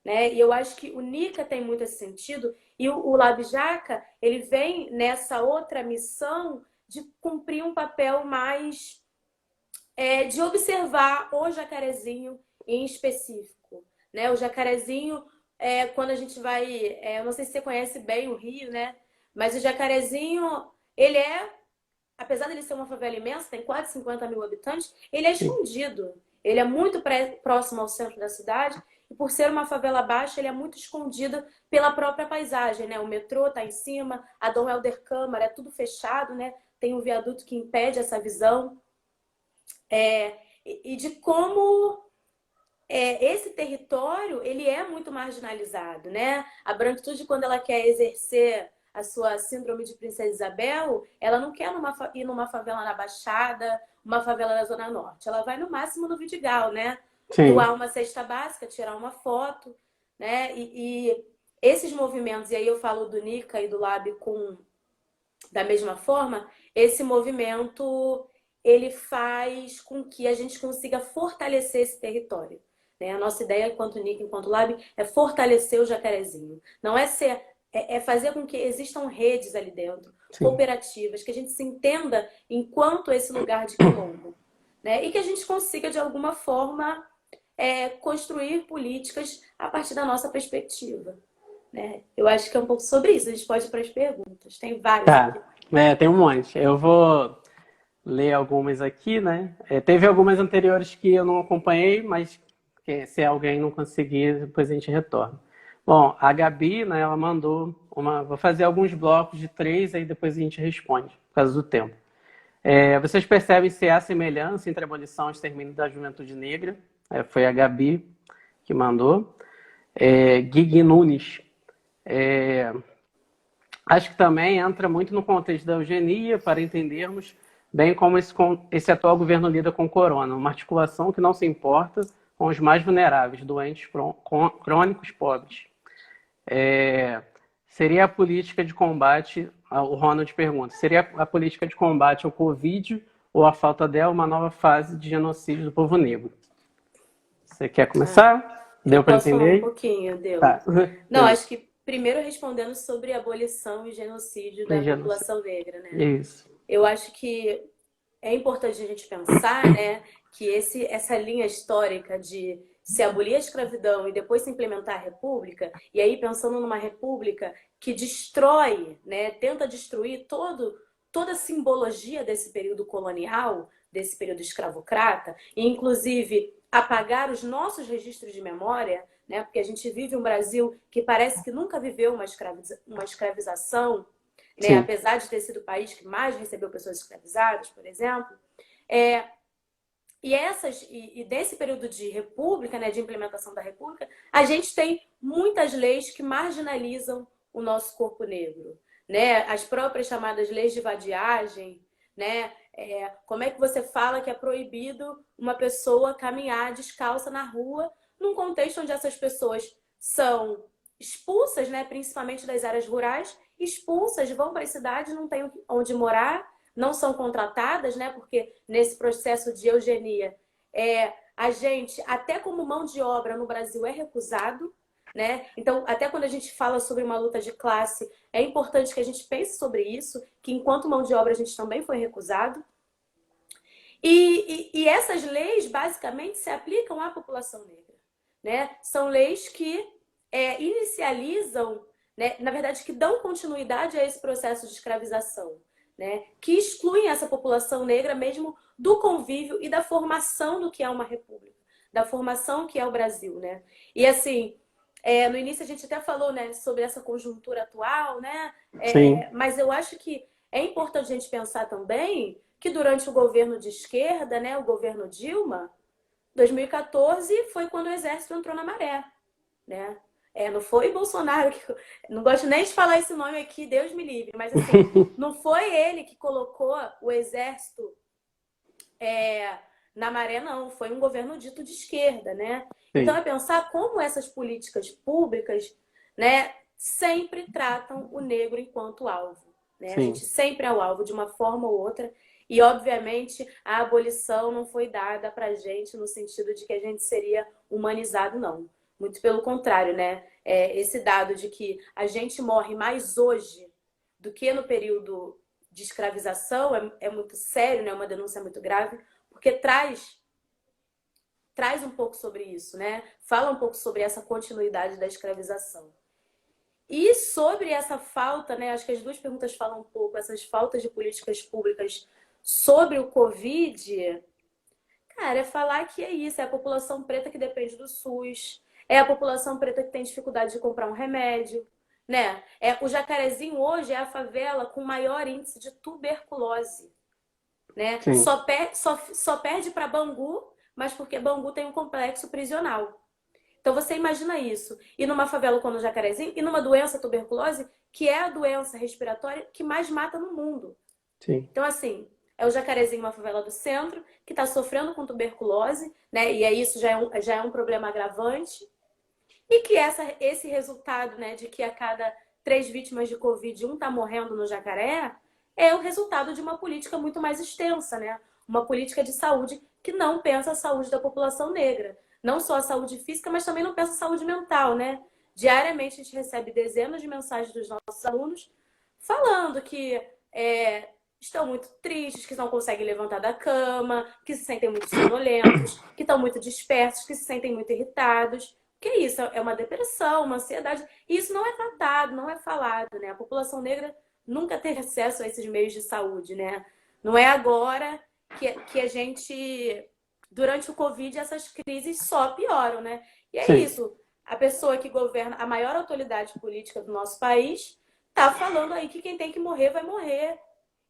Né? E eu acho que o Nica tem muito esse sentido, e o Labjaca, ele vem nessa outra missão de cumprir um papel mais de observar o Jacarezinho em específico, né? O Jacarezinho, quando a gente vai... eu não sei se você conhece bem o Rio, né? Mas o Jacarezinho, ele apesar dele ser uma favela imensa, tem quase 50 mil habitantes, ele é Sim. escondido. Ele é muito próximo ao centro da cidade e por ser uma favela baixa, ele é muito escondido pela própria paisagem, né? O metrô está em cima, a Dom Helder Câmara, é tudo fechado, né? Tem um viaduto que impede essa visão. E de como esse território ele é muito marginalizado, né? A branquitude, quando ela quer exercer a sua síndrome de Princesa Isabel, ela não quer ir numa favela na Baixada, uma favela na Zona Norte. Ela vai no máximo no Vidigal, né? Sim. Doar uma cesta básica, tirar uma foto, né? E esses movimentos, e aí eu falo do Nica e do Lab da mesma forma, esse movimento ele faz com que a gente consiga fortalecer esse território. Né? A nossa ideia, enquanto NIC, enquanto Lab, é fortalecer o Jacarezinho. Não é fazer com que existam redes ali dentro, Sim. cooperativas, que a gente se entenda enquanto esse lugar de quilombo. Né? E que a gente consiga, de alguma forma, construir políticas a partir da nossa perspectiva. Né? Eu acho que é um pouco sobre isso. A gente pode ir para as perguntas. Tem várias aqui. Tá. Tem um monte. Eu vou ler algumas aqui, né? Teve algumas anteriores que eu não acompanhei, mas se alguém não conseguir, depois a gente retorna. Bom, a Gabi, né, ela mandou uma. Vou fazer alguns blocos de 3, aí depois a gente responde, por causa do tempo. Vocês percebem se há semelhança entre a abolição e o extermínio da juventude negra? Foi a Gabi que mandou. Guigui Nunes. Acho que também entra muito no contexto da eugenia, para entendermos bem como esse atual governo lida com o corona, uma articulação que não se importa com os mais vulneráveis, doentes crônicos, pobres. Seria a política de combate, o Ronald pergunta, seria a política de combate ao Covid ou a falta dela uma nova fase de genocídio do povo negro? Você quer começar? Eu Deu para posso falar um entender? pouquinho, deu. Tá. Não, acho que primeiro respondendo sobre a abolição e genocídio da Genocídio. população negra, né? Isso. Eu acho que é importante a gente pensar, né, que essa linha histórica de se abolir a escravidão e depois se implementar a república, e aí pensando numa república que destrói, né, tenta destruir toda a simbologia desse período colonial, desse período escravocrata, e inclusive apagar os nossos registros de memória, né, porque a gente vive um Brasil que parece que nunca viveu uma escravização, né, Sim. apesar de ter sido o país que mais recebeu pessoas escravizadas, por exemplo. E desse período de república, né, de implementação da república, a gente tem muitas leis que marginalizam o nosso corpo negro, né? As próprias chamadas leis de vadiagem, né? Como é que você fala que é proibido uma pessoa caminhar descalça na rua num contexto onde essas pessoas são expulsas, né, principalmente das áreas rurais, expulsas, vão para as cidades, não têm onde morar, não são contratadas, né? Porque nesse processo de eugenia, a gente, até como mão de obra no Brasil, é recusado, né? Então, até quando a gente fala sobre uma luta de classe, é importante que a gente pense sobre isso, que enquanto mão de obra a gente também foi recusado. E essas leis, basicamente, se aplicam à população negra, né? São leis que inicializam, né? Na verdade, que dão continuidade a esse processo de escravização, né? Que excluem essa população negra mesmo do convívio e da formação do que é uma república, da formação que é o Brasil, né? E assim, no início a gente até falou, né, sobre essa conjuntura atual, né? Sim. Mas eu acho que é importante a gente pensar também que durante o governo de esquerda, né, o governo Dilma, 2014 foi quando o exército entrou na maré, né? Não foi Bolsonaro que... Não gosto nem de falar esse nome aqui, Deus me livre, mas assim, não foi ele que colocou o exército na maré, não. Foi um governo dito de esquerda, né? Então Sim. é pensar como essas políticas públicas, né, sempre tratam o negro enquanto alvo, né? A Sim. gente sempre é o alvo de uma forma ou outra. E, obviamente, a abolição não foi dada para a gente no sentido de que a gente seria humanizado, não. Muito pelo contrário, né? Esse dado de que a gente morre mais hoje do que no período de escravização é muito sério, né? Uma denúncia muito grave, porque traz traz um pouco sobre isso, né? Fala um pouco sobre essa continuidade da escravização. E sobre essa falta, né? Acho que as duas perguntas falam um pouco, essas faltas de políticas públicas sobre o Covid. Cara, é falar que é isso, é a população preta que depende do SUS, é a população preta que tem dificuldade de comprar um remédio, né? O Jacarezinho hoje é a favela com maior índice de tuberculose, né? Sim, Só perde para Bangu, mas porque Bangu tem um complexo prisional. Então você imagina isso, e numa favela como o Jacarezinho, e numa doença tuberculose, que é a doença respiratória que mais mata no mundo. sim, Então, assim, é o Jacarezinho, uma favela do centro, que está sofrendo com tuberculose, né? E aí isso já é um problema agravante. E que esse resultado, né, de que a cada 3 vítimas de Covid, um está morrendo no Jacaré, é o resultado de uma política muito mais extensa, né? Uma política de saúde que não pensa a saúde da população negra. Não só a saúde física, mas também não pensa a saúde mental, né? Diariamente a gente recebe dezenas de mensagens dos nossos alunos falando que estão muito tristes, que não conseguem levantar da cama, que se sentem muito sonolentos, que estão muito dispersos, que se sentem muito irritados. Que é isso? É uma depressão, uma ansiedade. E isso não é tratado, não é falado, né? A população negra nunca teve acesso a esses meios de saúde, né? Não é agora que a gente, durante o Covid, essas crises só pioram, né? E é sim. isso. A pessoa que governa, a maior autoridade política do nosso país, tá falando aí que quem tem que morrer vai morrer.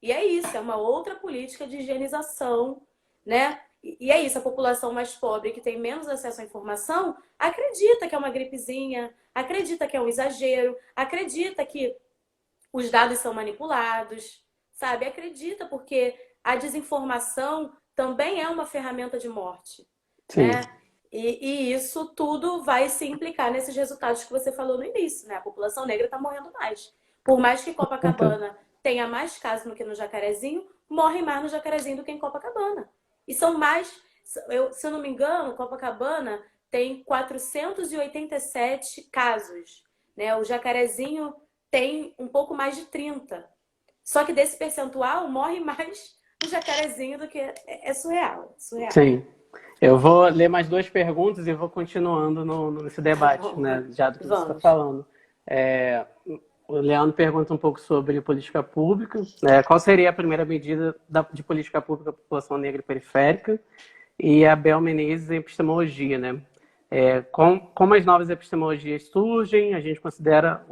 E é isso, é uma outra política de higienização, né? E é isso, a população mais pobre, que tem menos acesso à informação, acredita que é uma gripezinha, acredita que é um exagero, acredita que os dados são manipulados, sabe? Acredita porque a desinformação também é uma ferramenta de morte, Sim. né? E isso tudo vai se implicar nesses resultados que você falou no início, né? A população negra está morrendo mais. Por mais que Certeza. Copacabana tenha mais casos do que no Jacarezinho, morre mais no Jacarezinho do que em Copacabana. E são mais, se eu não me engano, Copacabana tem 487 casos, né? O Jacarezinho tem um pouco mais de 30. Só que desse percentual morre mais no Jacarezinho do que é surreal, surreal. Sim. Eu vou ler mais duas perguntas e vou continuando nesse debate, né, já do que você está Vamos. falando. É, o Leandro pergunta um pouco sobre política pública. Né, qual seria a primeira medida de política pública para a população negra e periférica? E a Bel Menezes em epistemologia, né? Como as novas epistemologias surgem, a gente considera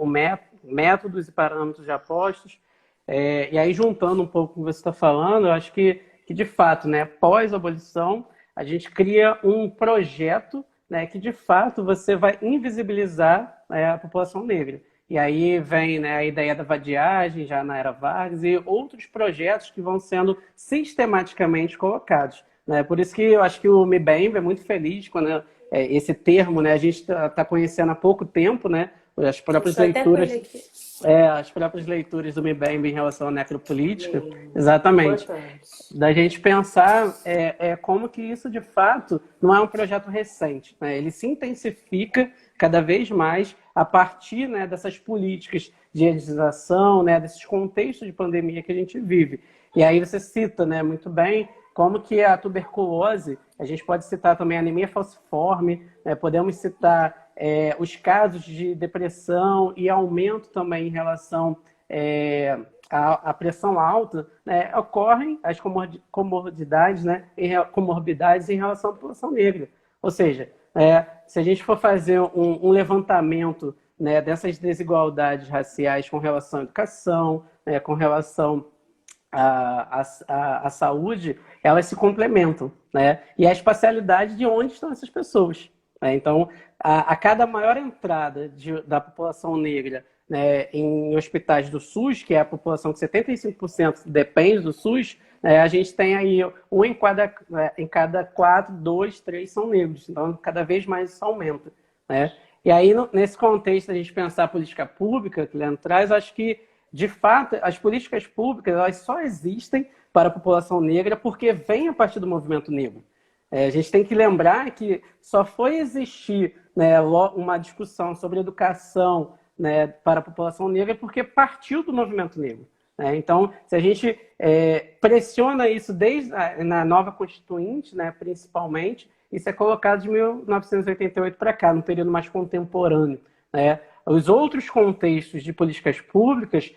métodos e parâmetros já postos. E aí, juntando um pouco com o que você está falando, eu acho que de fato, né, pós-abolição, a gente cria um projeto, né, que de fato você vai invisibilizar, a população negra. E aí vem, né, a ideia da vadiagem, já na era Vargas, e outros projetos que vão sendo sistematicamente colocados. Né? Por isso que eu acho que o MIBEM é muito feliz quando esse termo, né, a gente está conhecendo há pouco tempo, né, as próprias Deixa eu até com ele leituras. aqui. As próprias leituras do MIBEM em relação à necropolítica, exatamente. Importante. Da gente pensar como que isso, de fato, não é um projeto recente. Né? Ele se intensifica cada vez mais a partir, né, dessas políticas de higienização, né, desses contextos de pandemia que a gente vive. E aí você cita, né, muito bem como que a tuberculose, a gente pode citar também a anemia falciforme, né, podemos citar os casos de depressão e aumento também em relação à pressão alta, né, ocorrem as comorbidades, né, comorbidades em relação à população negra. Ou seja, se a gente for fazer um levantamento, né, dessas desigualdades raciais com relação à educação, né, com relação à saúde, elas se complementam, né? E a espacialidade de onde estão essas pessoas. Né? Então, a cada maior entrada da população negra, né, em hospitais do SUS, que é a população que 75% depende do SUS, a gente tem aí em cada 4, 2, 3 são negros. Então, cada vez mais isso aumenta. Né? E aí, nesse contexto, a gente pensar a política pública que o Leandro traz, acho que de fato, as políticas públicas elas só existem para a população negra porque vem a partir do movimento negro. A gente tem que lembrar que só foi existir, né, uma discussão sobre educação, né, para a população negra porque partiu do movimento negro. Né? Então, se a gente pressiona isso desde na nova Constituinte, né, principalmente, Isso é colocado de 1988 para cá, num período mais contemporâneo, né? Os outros contextos de políticas públicas,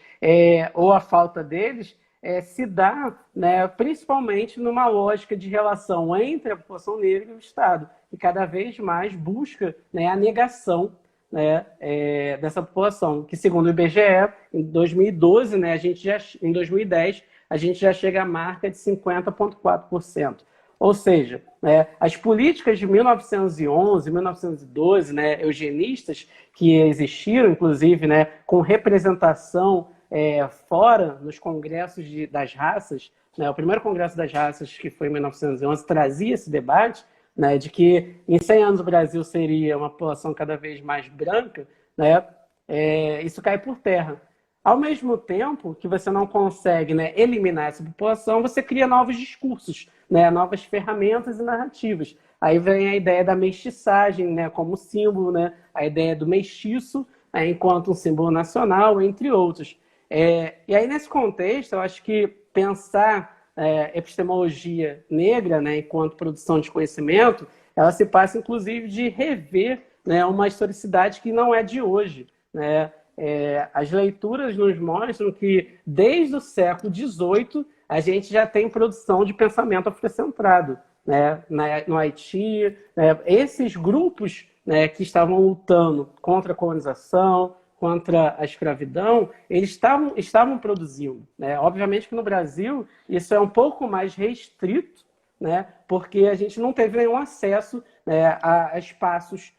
ou a falta deles, se dá, né, principalmente numa lógica de relação entre a população negra e o Estado, que cada vez mais busca, né, a negação, né, dessa população, que segundo o IBGE, em 2012, né, em 2010, a gente já chega à marca de 50,4%. Ou seja, né, as políticas de 1911, 1912, né, eugenistas, que existiram, inclusive, né, com representação fora nos congressos das raças, né, o primeiro congresso das raças, que foi em 1911, trazia esse debate, né, de que em 100 anos o Brasil seria uma população cada vez mais branca, né, isso cai por terra. Ao mesmo tempo que você não consegue, né, eliminar essa população, você cria novos discursos, né, novas ferramentas e narrativas. Aí vem a ideia da mestiçagem, né, como símbolo, né, a ideia do mestiço, enquanto um símbolo nacional, entre outros. E aí, nesse contexto, eu acho que pensar epistemologia negra, né, enquanto produção de conhecimento, ela se passa, inclusive, de rever, né, uma historicidade que não é de hoje, né? As leituras nos mostram que, desde o século XVIII, a gente já tem produção de pensamento afrocentrado, né? No Haiti, né? Esses grupos, né, que estavam lutando contra a colonização, contra a escravidão, eles estavam produzindo, né? Obviamente que no Brasil isso é um pouco mais restrito, né? Porque a gente não teve nenhum acesso, né, a espaços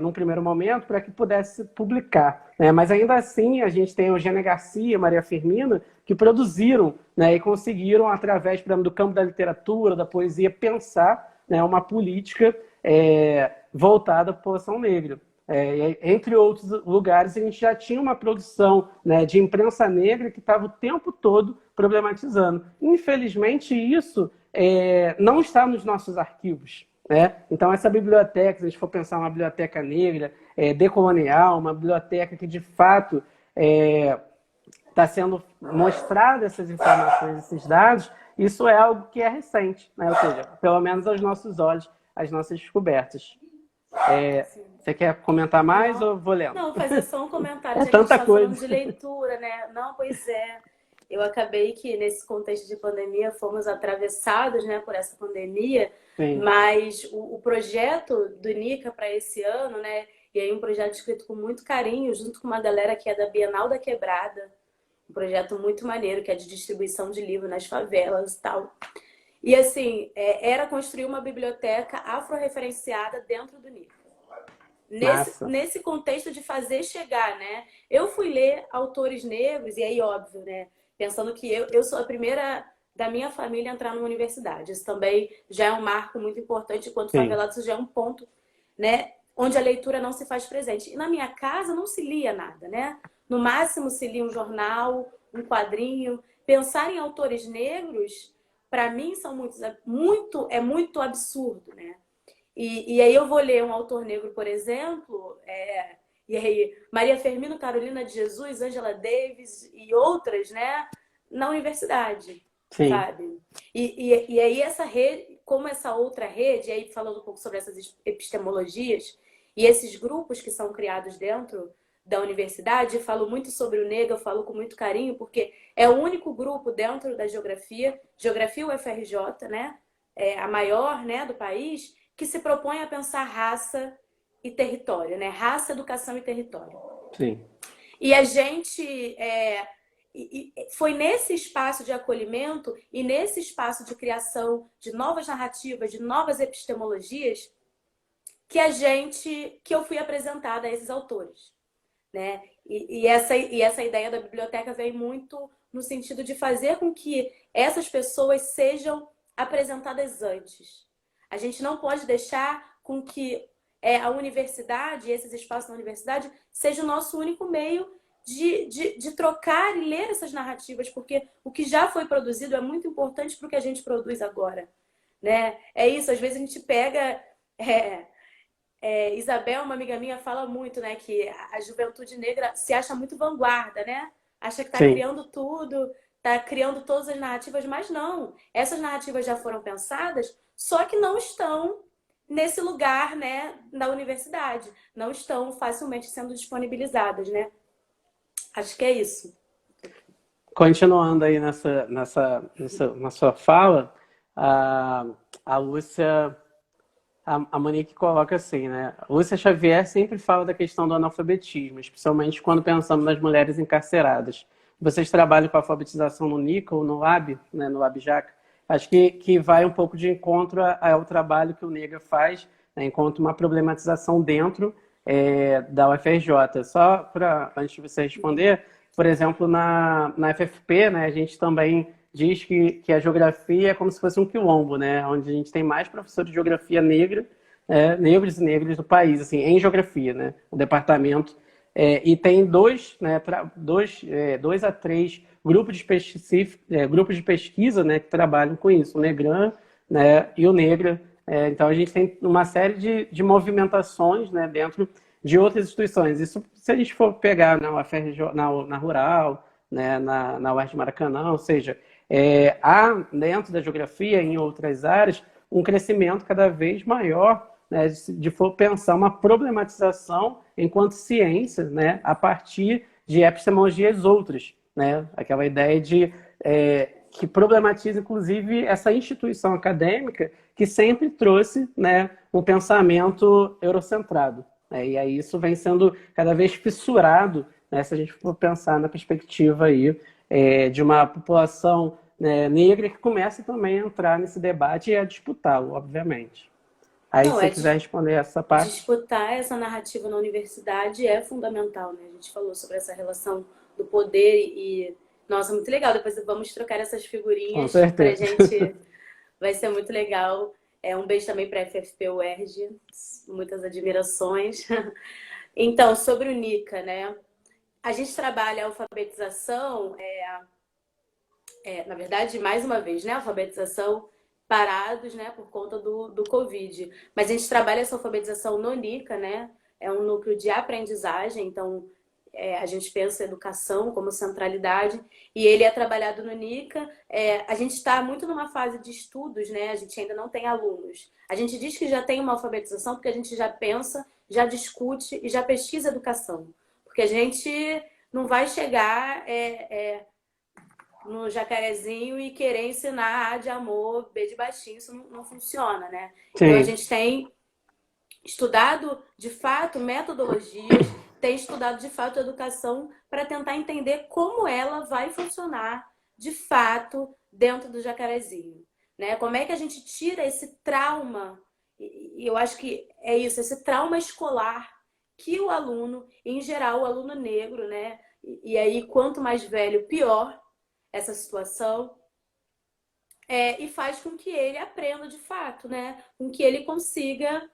num primeiro momento, para que pudesse publicar, né? Mas ainda assim, a gente tem Eugênia Garcia, Maria Firmina, que produziram, né, e conseguiram, através, por exemplo, do campo da literatura, da poesia, pensar, né, uma política voltada à população negra. Entre outros lugares, a gente já tinha uma produção, né, de imprensa negra que estava o tempo todo problematizando. Infelizmente, isso não está nos nossos arquivos, né? Então, essa biblioteca, se a gente for pensar uma biblioteca negra, decolonial, uma biblioteca que, de fato, está sendo mostrada essas informações, esses dados, isso é algo que é recente, né? Ou seja, pelo menos aos nossos olhos, as nossas descobertas. Você quer comentar mais ou vou lendo? Não, fazer só um comentário, É já que a gente tanta está coisa. falando de leitura, né? Não, pois é. Eu acabei que, nesse contexto de pandemia, fomos atravessados, né, por essa pandemia, Sim. mas o projeto do Nica para esse ano, né, e aí um projeto escrito com muito carinho, junto com uma galera que é da Bienal da Quebrada, um projeto muito maneiro, que é de distribuição de livro nas favelas e tal. E assim, era construir uma biblioteca afro-referenciada dentro do Nica. Nesse contexto de fazer chegar, né? Eu fui ler autores negros, e aí, óbvio, né? Pensando que eu sou a primeira da minha família a entrar numa universidade. Isso também já é um marco muito importante, enquanto favelado, isso já é um ponto, né? Onde a leitura não se faz presente. E na minha casa não se lia nada, né? No máximo se lia um jornal, um quadrinho. Pensar em autores negros, para mim, é muito absurdo, né? E aí eu vou ler um autor negro, por exemplo, e aí Maria Firmina, Carolina de Jesus, Angela Davis e outras, né, na universidade, Sim. Sabe? E aí essa rede, como essa outra rede, e aí falando um pouco sobre essas epistemologias e esses grupos que são criados dentro da universidade, eu falo muito sobre o negro, eu falo com muito carinho, porque é o único grupo dentro da geografia UFRJ, né, a maior, né, do país, que se propõe a pensar raça e território, né? Raça, educação e território. Sim. E a gente foi nesse espaço de acolhimento e nesse espaço de criação de novas narrativas, de novas epistemologias, que eu fui apresentada a esses autores, né? E essa ideia da biblioteca vem muito no sentido de fazer com que essas pessoas sejam apresentadas antes. A gente não pode deixar com que a universidade, esses espaços na universidade, seja o nosso único meio de trocar e ler essas narrativas, porque o que já foi produzido é muito importante para o que a gente produz agora, né? É isso, às vezes a gente pega... Isabel, uma amiga minha, fala muito, né, que a juventude negra se acha muito vanguarda, né? Acha que está criando tudo, está criando todas as narrativas, mas não. Essas narrativas já foram pensadas, só que não estão nesse lugar, né, da universidade. Não estão facilmente sendo disponibilizadas, né? Acho que é isso. Continuando aí na sua fala, a Lúcia, a Monique coloca assim, né? Lúcia Xavier sempre fala da questão do analfabetismo, especialmente quando pensamos nas mulheres encarceradas. Vocês trabalham com a alfabetização no NICA ou no LAB, né, no LAB Jaca? Acho que vai um pouco de encontro ao trabalho que o NEGA faz, né, enquanto uma problematização dentro da UFRJ. Só para, antes de você responder, por exemplo, na FFP, né, a gente também diz que a geografia é como se fosse um quilombo, né, onde a gente tem mais professores de geografia negra, negros e negras do país, assim, em geografia, né, o departamento. E tem dois a três grupos de pesquisa, né, que trabalham com isso, o Negran, né, e o Negra. Então, a gente tem uma série de movimentações, né, dentro de outras instituições. Isso, se a gente for pegar na UFRJ, na Rural, né, na UERJ de Maracanã, ou seja, há dentro da geografia, em outras áreas, um crescimento cada vez maior, né, de for pensar uma problematização enquanto ciência, né, a partir de epistemologias outras, né, aquela ideia de que problematiza, inclusive, essa instituição acadêmica que sempre trouxe, né, um pensamento eurocentrado. E aí isso vem sendo cada vez fissurado, né, se a gente for pensar na perspectiva aí, de uma população, né, negra que começa também a entrar nesse debate e a disputá-lo, obviamente. Aí, Não, se você quiser responder essa parte. disputar essa narrativa na universidade é fundamental, né? A gente falou sobre essa relação do poder e nossa, muito legal. Depois vamos trocar essas Com figurinhas pra certeza. gente. Vai ser muito legal. Um beijo também para a FFP UERJ, muitas admirações. Então, sobre o NICA, né? A gente trabalha a alfabetização, na verdade, mais uma vez, né? Alfabetização parados, né, por conta do Covid. Mas a gente trabalha essa alfabetização no NICA, né? É um núcleo de aprendizagem, então a gente pensa a educação como centralidade, e ele é trabalhado no NICA. A gente está muito numa fase de estudos, né? A gente ainda não tem alunos. A gente diz que já tem uma alfabetização porque a gente já pensa, já discute e já pesquisa educação. Porque a gente não vai chegar no Jacarezinho e querer ensinar A de amor, B de baixinho, isso não funciona, né? Então a Sim. gente tem estudado de fato metodologias, tem estudado de fato a educação para tentar entender como ela vai funcionar de fato dentro do Jacarezinho, né? Como é que a gente tira esse trauma, e eu acho que é isso, esse trauma escolar que o aluno, em geral o aluno negro, né? E aí quanto mais velho, pior essa situação, e faz com que ele aprenda de fato, né? Com que ele consiga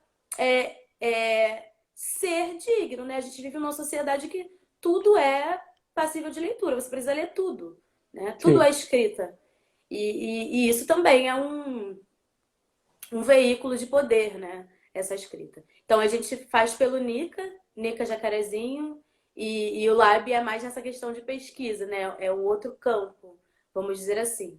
ser digno, né? A gente vive numa sociedade que tudo é passível de leitura, você precisa ler tudo, né? Tudo Sim. é escrita. E isso também é um veículo de poder, né? Essa escrita. Então a gente faz pelo NICA Jacarezinho, e o Lab é mais nessa questão de pesquisa, né? É o outro campo, vamos dizer assim.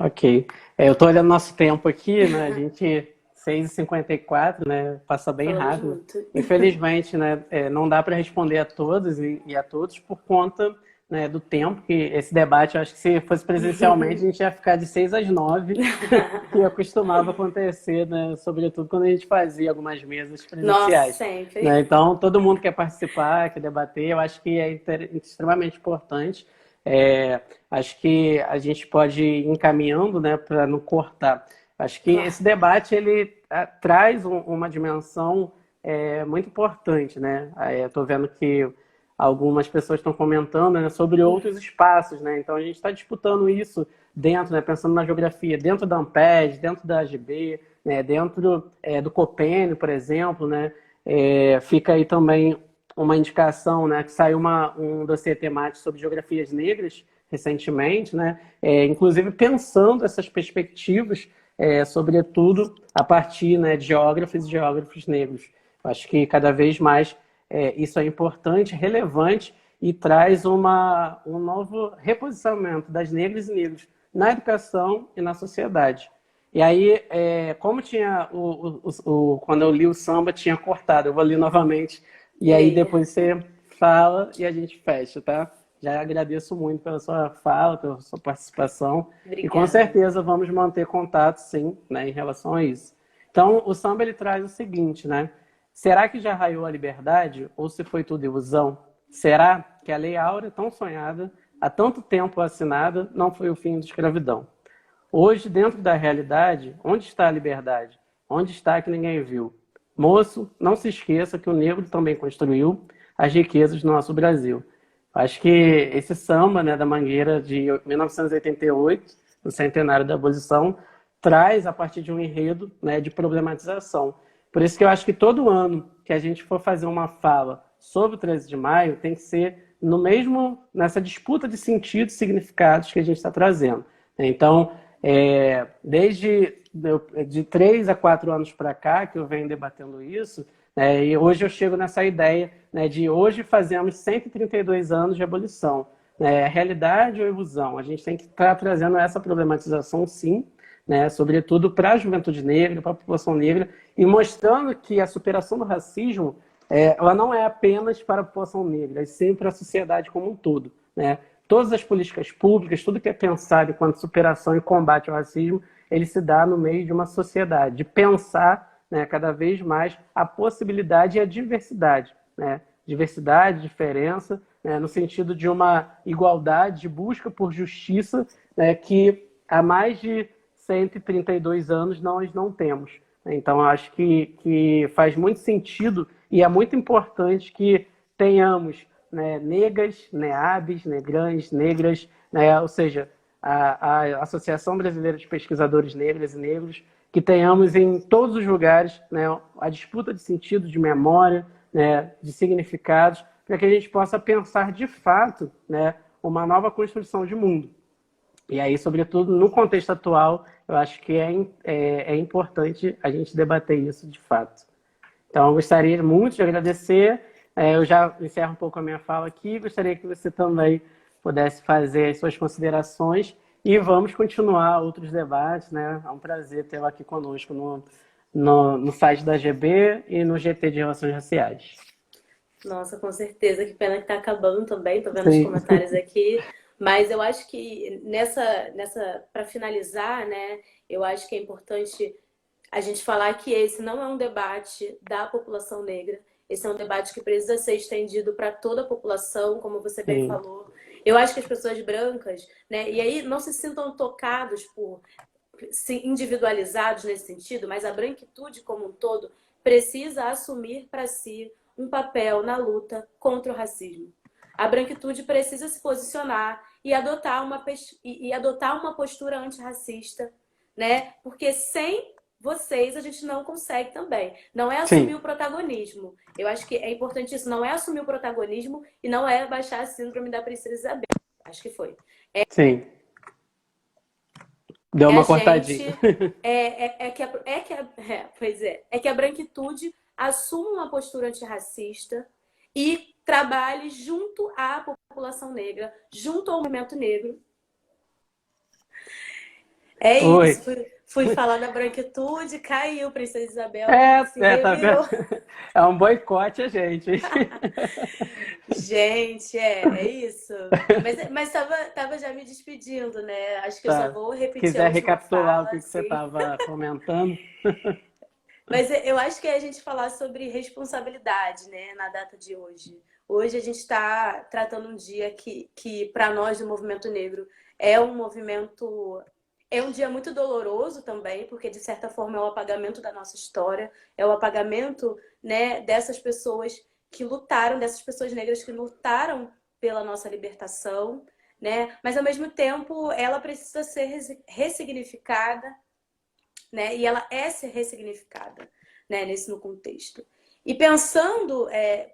Ok. Eu estou olhando nosso tempo aqui, né? A gente 6h54, né? Passa bem Falamos rápido. muito. Infelizmente, né? Não dá para responder a todos e a todos por conta, né, do tempo, que esse debate, eu acho que se fosse presencialmente, a gente ia ficar de 6 às 9, que costumava acontecer, né? Sobretudo quando a gente fazia algumas mesas Nossa, presenciais. sempre. Né? Então, todo mundo quer participar, quer debater, eu acho que é extremamente importante. Acho que a gente pode ir encaminhando, né, para não cortar. Acho que Claro. esse debate ele traz uma dimensão muito importante, né? Estou vendo que algumas pessoas estão comentando, né, sobre outros espaços, né? Então a gente está disputando isso dentro, né, pensando na geografia, dentro da Amped, dentro da AGB, né, dentro do Copênio, por exemplo, né? Fica aí também uma indicação, né, que saiu um dossiê temático sobre geografias negras recentemente, né, inclusive pensando essas perspectivas, sobretudo a partir, né, de geógrafos e geógrafos negros. Eu acho que cada vez mais isso é importante, relevante e traz um novo reposicionamento das negras e negros na educação e na sociedade. E aí, como tinha quando eu li o samba, tinha cortado. Eu vou ler novamente. E aí Leia. depois você fala e a gente fecha, tá? Já agradeço muito pela sua fala, pela sua participação. E com Obrigada. certeza vamos manter contato, sim, né, em relação a isso. Então, o samba ele traz o seguinte, né? Será que já raiou a liberdade ou se foi tudo ilusão? Será que a Lei Áurea, tão sonhada, há tanto tempo assinada, não foi o fim da escravidão? Hoje, dentro da realidade, onde está a liberdade? Onde está que ninguém viu? Moço, não se esqueça que o negro também construiu as riquezas do nosso Brasil. Acho que esse samba, né, da Mangueira de 1988, no centenário da abolição, traz a partir de um enredo, né, de problematização. Por isso que eu acho que todo ano que a gente for fazer uma fala sobre o 13 de maio, tem que ser no mesmo, nessa disputa de sentidos e significados que a gente está trazendo. Então, de 3 a 4 anos para cá que eu venho debatendo isso, né, e hoje eu chego nessa ideia, né, de hoje fazemos 132 anos de abolição. Né, realidade ou ilusão? A gente tem que estar trazendo essa problematização, sim, né, sobretudo para a juventude negra, para a população negra, e mostrando que a superação do racismo ela não é apenas para a população negra, e sim para a sociedade como um todo. Né? Todas as políticas públicas, tudo que é pensado enquanto superação e combate ao racismo, ele se dá no meio de uma sociedade, de pensar, né, cada vez mais a possibilidade e a diversidade. Né? Diversidade, diferença, né, no sentido de uma igualdade, de busca por justiça, né, que há mais de 132 anos nós não temos. Então, acho que faz muito sentido e é muito importante que tenhamos, né, negras, neabes, negrãs, negras, né, ou seja, a Associação Brasileira de Pesquisadores Negras e Negros, que tenhamos em todos os lugares, né, a disputa de sentido, de memória, né, de significados, para que a gente possa pensar de fato, né, uma nova construção de mundo. E aí, sobretudo, no contexto atual, eu acho que é importante a gente debater isso de fato. Então, eu gostaria muito de agradecer. Eu já encerro um pouco a minha fala aqui. Gostaria que você também pudesse fazer as suas considerações e vamos continuar outros debates. Né? É um prazer tê-la aqui conosco no site da GB e no GT de Relações Raciais. Nossa, com certeza. Que pena que tá acabando também. Tô vendo os Sim, comentários aqui. Mas eu acho que para finalizar, né? Eu acho que é importante a gente falar que esse não é um debate da população negra. Esse é um debate que precisa ser estendido para toda a população, como você bem sim, falou. Eu acho que as pessoas brancas, né? E aí não se sintam tocados por individualizados nesse sentido, mas a branquitude como um todo precisa assumir para si um papel na luta contra o racismo. A branquitude precisa se posicionar e adotar uma postura antirracista, né? Porque sem vocês a gente não consegue também. Não é assumir sim, o protagonismo. Eu acho que é importante isso. Não é assumir o protagonismo e não é baixar a síndrome da Princesa Isabel. Acho que foi. sim. Deu É a uma gente cortadinha. é que a branquitude assuma uma postura antirracista e trabalhe junto à população negra, junto ao movimento negro. É Oi. isso. Fui falar da branquitude, caiu Princesa Isabel, se Tá vendo? revirou. É um boicote a gente. Gente, é isso. Mas tava já me despedindo, né? Acho que eu só Tá. vou repetir a Quiser última recapitular o fala, que você assim. estava comentando? Mas eu acho que é a gente falar sobre responsabilidade, né, na data de hoje. Hoje a gente está tratando um dia que para nós do movimento negro é um movimento, é um dia muito doloroso também, porque de certa forma é o apagamento da nossa história, é o apagamento, né, dessas pessoas que lutaram, dessas pessoas negras que lutaram pela nossa libertação, né? Mas ao mesmo tempo ela precisa ser ressignificada, né? E ela é ser ressignificada, né? No contexto. E pensando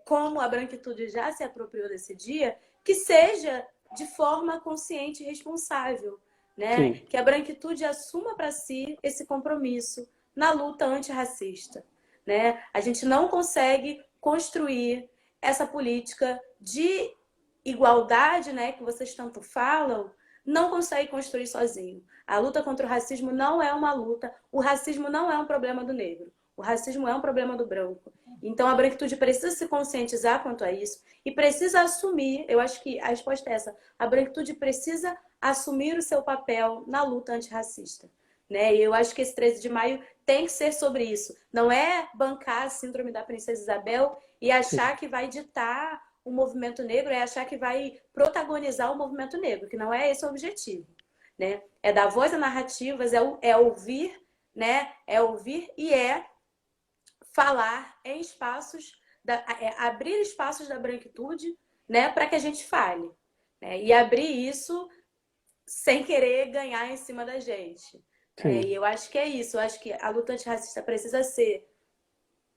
como a branquitude já se apropriou desse dia, que seja de forma consciente e responsável, né? Sim, Que a branquitude assuma para si esse compromisso na luta antirracista, né? A gente não consegue construir essa política de igualdade, né, que vocês tanto falam, não consegue construir sozinho. A luta contra o racismo não é uma luta, o racismo não é um problema do negro, o racismo é um problema do branco. Então a branquitude precisa se conscientizar quanto a isso e precisa assumir, eu acho que a resposta é essa, a branquitude precisa assumir o seu papel na luta antirracista. Né? E eu acho que esse 13 de maio tem que ser sobre isso. Não é bancar a síndrome da Princesa Isabel e achar que vai ditar o movimento negro, é achar que vai protagonizar o movimento negro, que não é esse o objetivo. Né? É dar voz a narrativas, é ouvir, né? É ouvir e é falar em espaços, abrir espaços da branquitude, né? Para que a gente fale. Né? E abrir isso sem querer ganhar em cima da gente. E eu acho que é isso. Eu acho que a luta antirracista precisa ser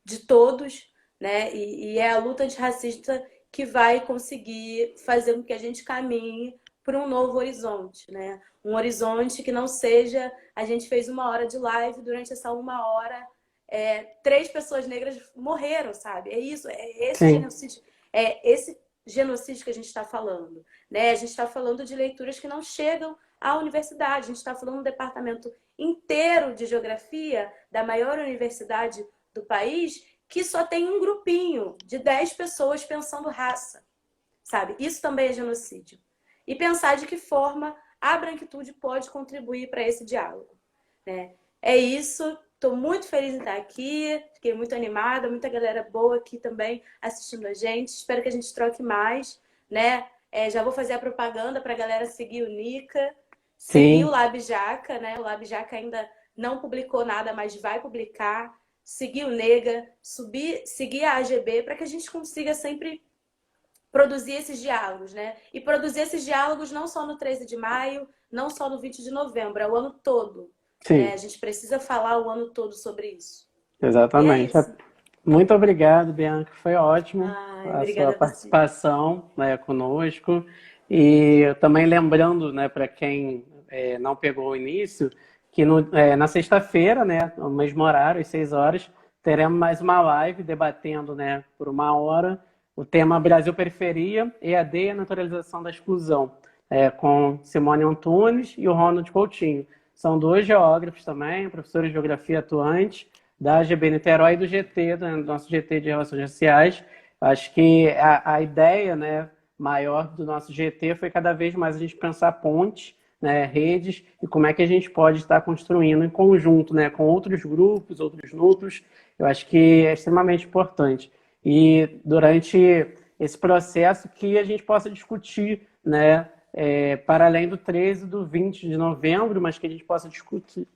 de todos, né? E é a luta antirracista que vai conseguir fazer com que a gente caminhe para um novo horizonte, né? Um horizonte que não seja... A gente fez 1 hora de live, durante essa 1 hora, 3 pessoas negras morreram, sabe? É isso, é esse genocídio que a gente está falando, né? A gente está falando de leituras que não chegam à universidade, a gente está falando do departamento inteiro de geografia da maior universidade do país, que só tem um grupinho de 10 pessoas pensando raça, sabe? Isso também é genocídio. E pensar de que forma a branquitude pode contribuir para esse diálogo, né? É isso. Estou muito feliz em estar aqui, fiquei muito animada, muita galera boa aqui também assistindo a gente. Espero que a gente troque mais, né? Já vou fazer a propaganda para a galera seguir o Nica, seguir o Lab Jaca, né? O Lab Jaca ainda não publicou nada, mas vai publicar. Seguir o Nega, seguir a AGB, para que a gente consiga sempre produzir esses diálogos, né? E produzir esses diálogos não só no 13 de maio, não só no 20 de novembro, é o ano todo. Né? A gente precisa falar o ano todo sobre isso. Exatamente. Muito obrigado, Bianca. Foi ótimo a sua participação, né, conosco. E também lembrando, né, para quem não pegou o início, que na sexta-feira, né, no mesmo horário, às 6 horas, teremos mais uma live debatendo, né, por 1 hora o tema Brasil Periferia, EAD e a Naturalização da Exclusão, com Simone Antunes e o Ronald Coutinho. São 2 geógrafos também, professores de geografia atuantes, da AGB Niterói e do GT, do nosso GT de Relações Raciais. Acho que a ideia, né, maior do nosso GT foi cada vez mais a gente pensar pontes, né, redes, e como é que a gente pode estar construindo em conjunto, né, com outros grupos, outros núcleos. Eu acho que é extremamente importante. E durante esse processo que a gente possa discutir, né, para além do 13 e do 20 de novembro, mas que a gente possa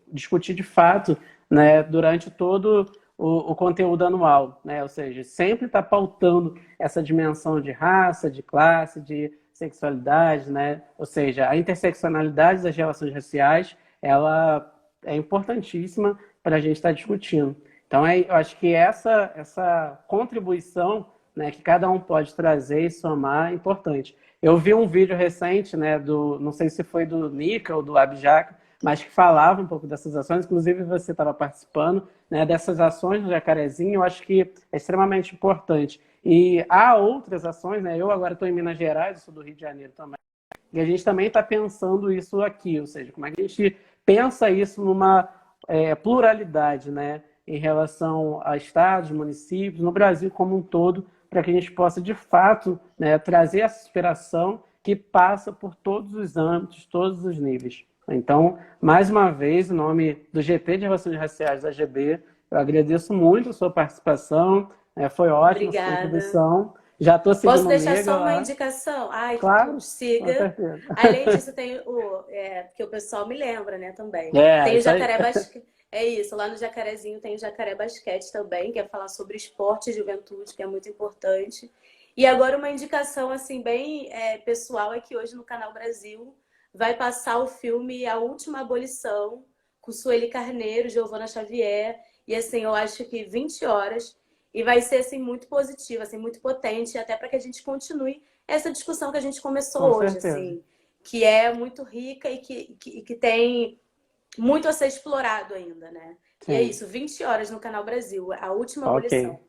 discutir de fato, né, durante todo o conteúdo anual, né? Ou seja, sempre está pautando essa dimensão de raça, de classe, de sexualidade, né? Ou seja, a interseccionalidade das relações raciais, ela é importantíssima para a gente estar discutindo. Então, eu acho que essa contribuição, né, que cada um pode trazer e somar é importante. Eu vi um vídeo recente, né, não sei se foi do Nica ou do Abjaca, mas que falava um pouco dessas ações, inclusive você estava participando, né, dessas ações no Jacarezinho. Eu acho que é extremamente importante. E há outras ações, né? Eu agora estou em Minas Gerais, eu sou do Rio de Janeiro também, e a gente também está pensando isso aqui, ou seja, como é que a gente pensa isso numa pluralidade, né, em relação a estados, municípios, no Brasil como um todo, para que a gente possa, de fato, né, trazer essa inspiração que passa por todos os âmbitos, todos os níveis. Então, mais uma vez, em nome do GT de Relações Raciais da AGB, eu agradeço muito a sua participação, foi ótima a sua contribuição. Já estou seguindo. Posso deixar só uma indicação? Ai, claro, siga. Além disso, tem que o pessoal me lembra, né, também. Tem o Jacaré Basquete. É isso, lá no Jacarezinho tem o Jacaré Basquete também, que é falar sobre esporte e juventude, que é muito importante. E agora uma indicação, assim, bem pessoal, é que hoje no Canal Brasil vai passar o filme A Última Abolição, com Sueli Carneiro, Giovana Xavier, e assim, eu acho que 20 horas, e vai ser assim, muito positivo, assim, muito potente, até para que a gente continue essa discussão que a gente começou hoje, assim, que é muito rica e que tem muito a ser explorado ainda, né? Sim. E é isso, 20 horas no Canal Brasil, A Última Abolição.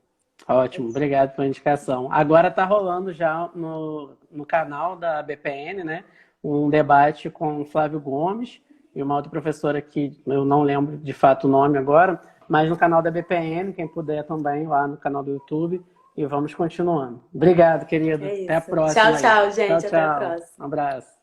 Ótimo, obrigado pela indicação. Agora está rolando já no canal da BPN, né, um debate com o Flávio Gomes e uma outra professora que eu não lembro de fato o nome agora, mas no canal da BPM, quem puder também, lá no canal do YouTube, e vamos continuando. Obrigado, querido. É Até a isso. próxima Tchau, aí. tchau, Tchau, gente. Até a tchau. próxima. Um abraço.